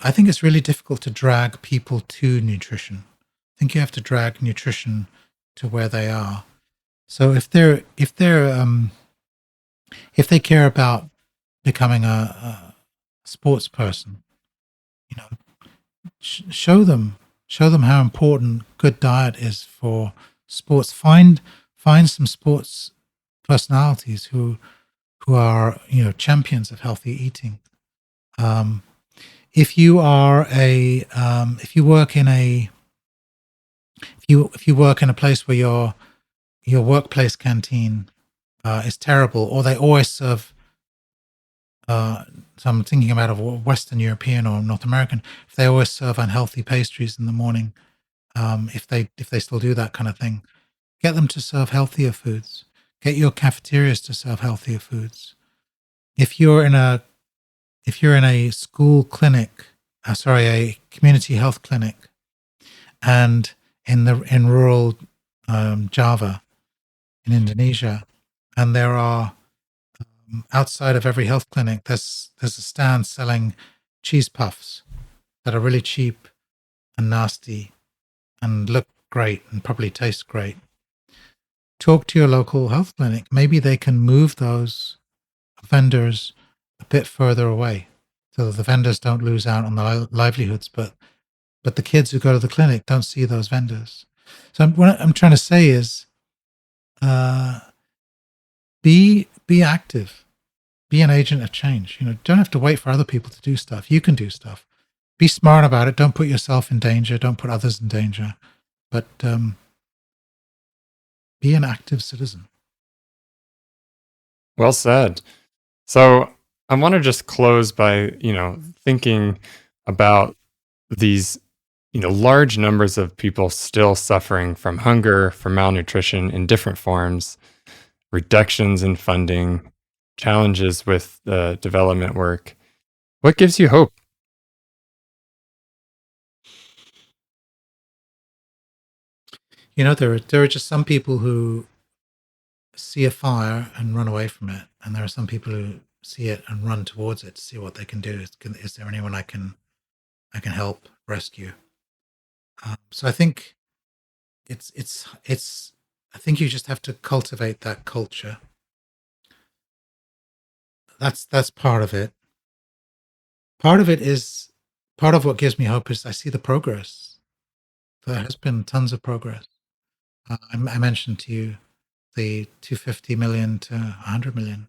I think it's really difficult to drag people to nutrition. I think you have to drag nutrition to where they are. So if they care about becoming a sports person, show them how important good diet is for sports. Find some sports personalities who champions of healthy eating. Um, if you are a if you work in a if you work in a place where your workplace canteen is terrible, or they always serve. So I'm thinking about a Western European or North American. If they always serve unhealthy pastries in the morning, if they still do that kind of thing, get them to serve healthier foods. Get your cafeterias to serve healthier foods. If you're in a school clinic, a community health clinic, and in rural Java in Indonesia, and there are outside of every health clinic, there's a stand selling cheese puffs that are really cheap and nasty and look great and probably taste great. Talk to your local health clinic. Maybe they can move those vendors a bit further away so that the vendors don't lose out on the livelihoods, but the kids who go to the clinic don't see those vendors. So what I'm trying to say is be active. Be an agent of change. Don't have to wait for other people to do stuff. You can do stuff. Be smart about it. Don't put yourself in danger. Don't put others in danger. But be an active citizen. Well said. So I want to just close by, thinking about these, large numbers of people still suffering from hunger, from malnutrition in different forms, reductions in funding, challenges with the development work. What gives you hope? There are just some people who see a fire and run away from it, and there are some people who see it and run towards it to see what they can do. Is there anyone I can help rescue? So I think it's. I think you just have to cultivate that culture. That's part of it. Part of what gives me hope is I see the progress. There has been tons of progress. I mentioned to you the 250 million to 100 million,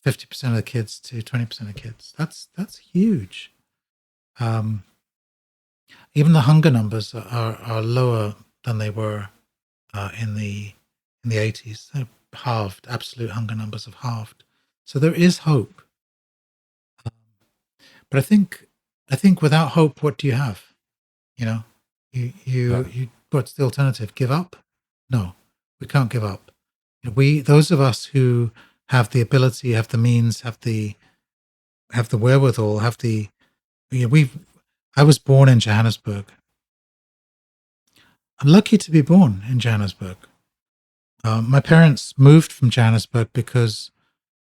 50% of the kids to 20% of kids. That's huge. Even the hunger numbers are lower than they were in the 80s. They've halved. Absolute hunger numbers have halved. So there is hope. But I think without hope, what do you have? What's the alternative? Give up? No, we can't give up. Those of us who have the ability, have the means, have the wherewithal, I was born in Johannesburg. I'm lucky to be born in Johannesburg. My parents moved from Johannesburg because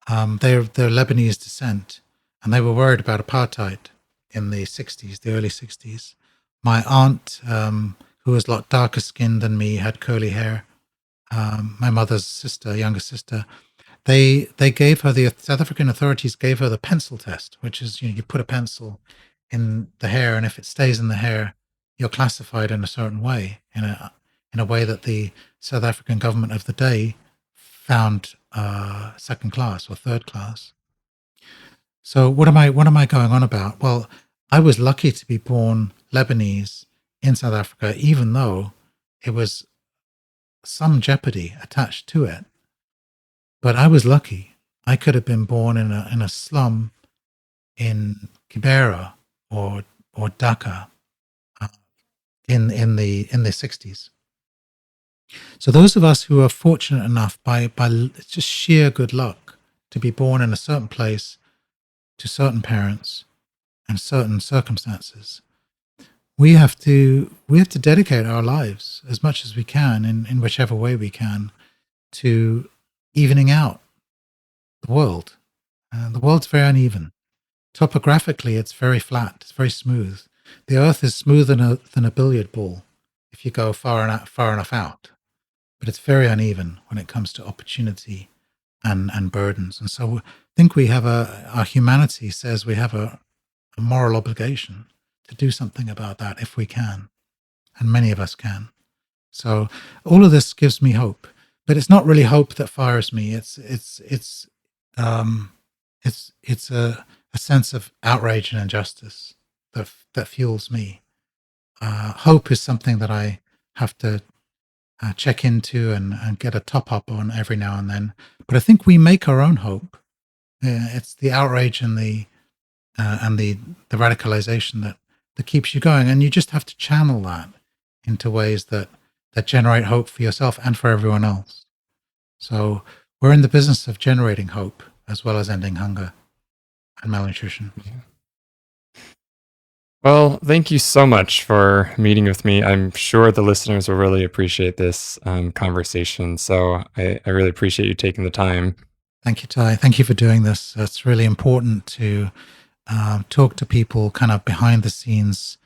they're Lebanese descent, and they were worried about apartheid in the 60s, the early 60s. My aunt, who was a lot darker skinned than me, had curly hair. My mother's sister, younger sister, they gave her, the South African authorities gave her the pencil test, which is, you put a pencil in the hair, and if it stays in the hair, you're classified in a certain way, in a way that the South African government of the day found second class or third class. So what am I going on about? Well, I was lucky to be born Lebanese in South Africa, even though it was some jeopardy attached to it. But I was lucky. I could have been born in a slum in Kibera or Dhaka in the 60s. So those of us who are fortunate enough by just sheer good luck to be born in a certain place, to certain parents and certain circumstances, we have to dedicate our lives as much as we can in whichever way we can to evening out the world. The world's very uneven. Topographically, it's very flat. It's very smooth. The Earth is smoother than a billiard ball if you go far enough out. But it's very uneven when it comes to opportunity and burdens. And so I think we have our humanity says we have a moral obligation to do something about that if we can. And many of us can. So all of this gives me hope. But it's not really hope that fires me. It's um, it's a sense of outrage and injustice that fuels me. Hope is something that I have to check into and get a top up on every now and then. But I think we make our own hope. It's the outrage and the radicalization that keeps you going, and you just have to channel that into ways that generate hope for yourself and for everyone else. So we're in the business of generating hope as well as ending hunger and malnutrition. Well, thank you so much for meeting with me. I'm sure the listeners will really appreciate this conversation. So I really appreciate you taking the time. Thank you, Ty. Thank you for doing this. It's really important to talk to people kind of behind the scenes,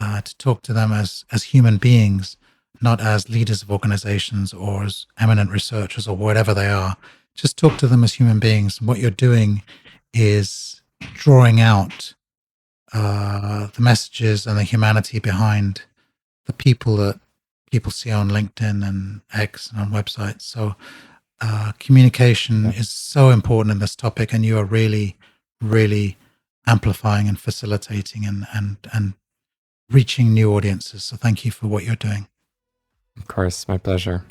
to talk to them as human beings, not as leaders of organizations or as eminent researchers or whatever they are. Just talk to them as human beings. And what you're doing is drawing out the messages and the humanity behind the people that people see on LinkedIn and X and on websites. So communication is so important in this topic, and you are really, really amplifying and facilitating and reaching new audiences. So thank you for what you're doing. Of course, my pleasure.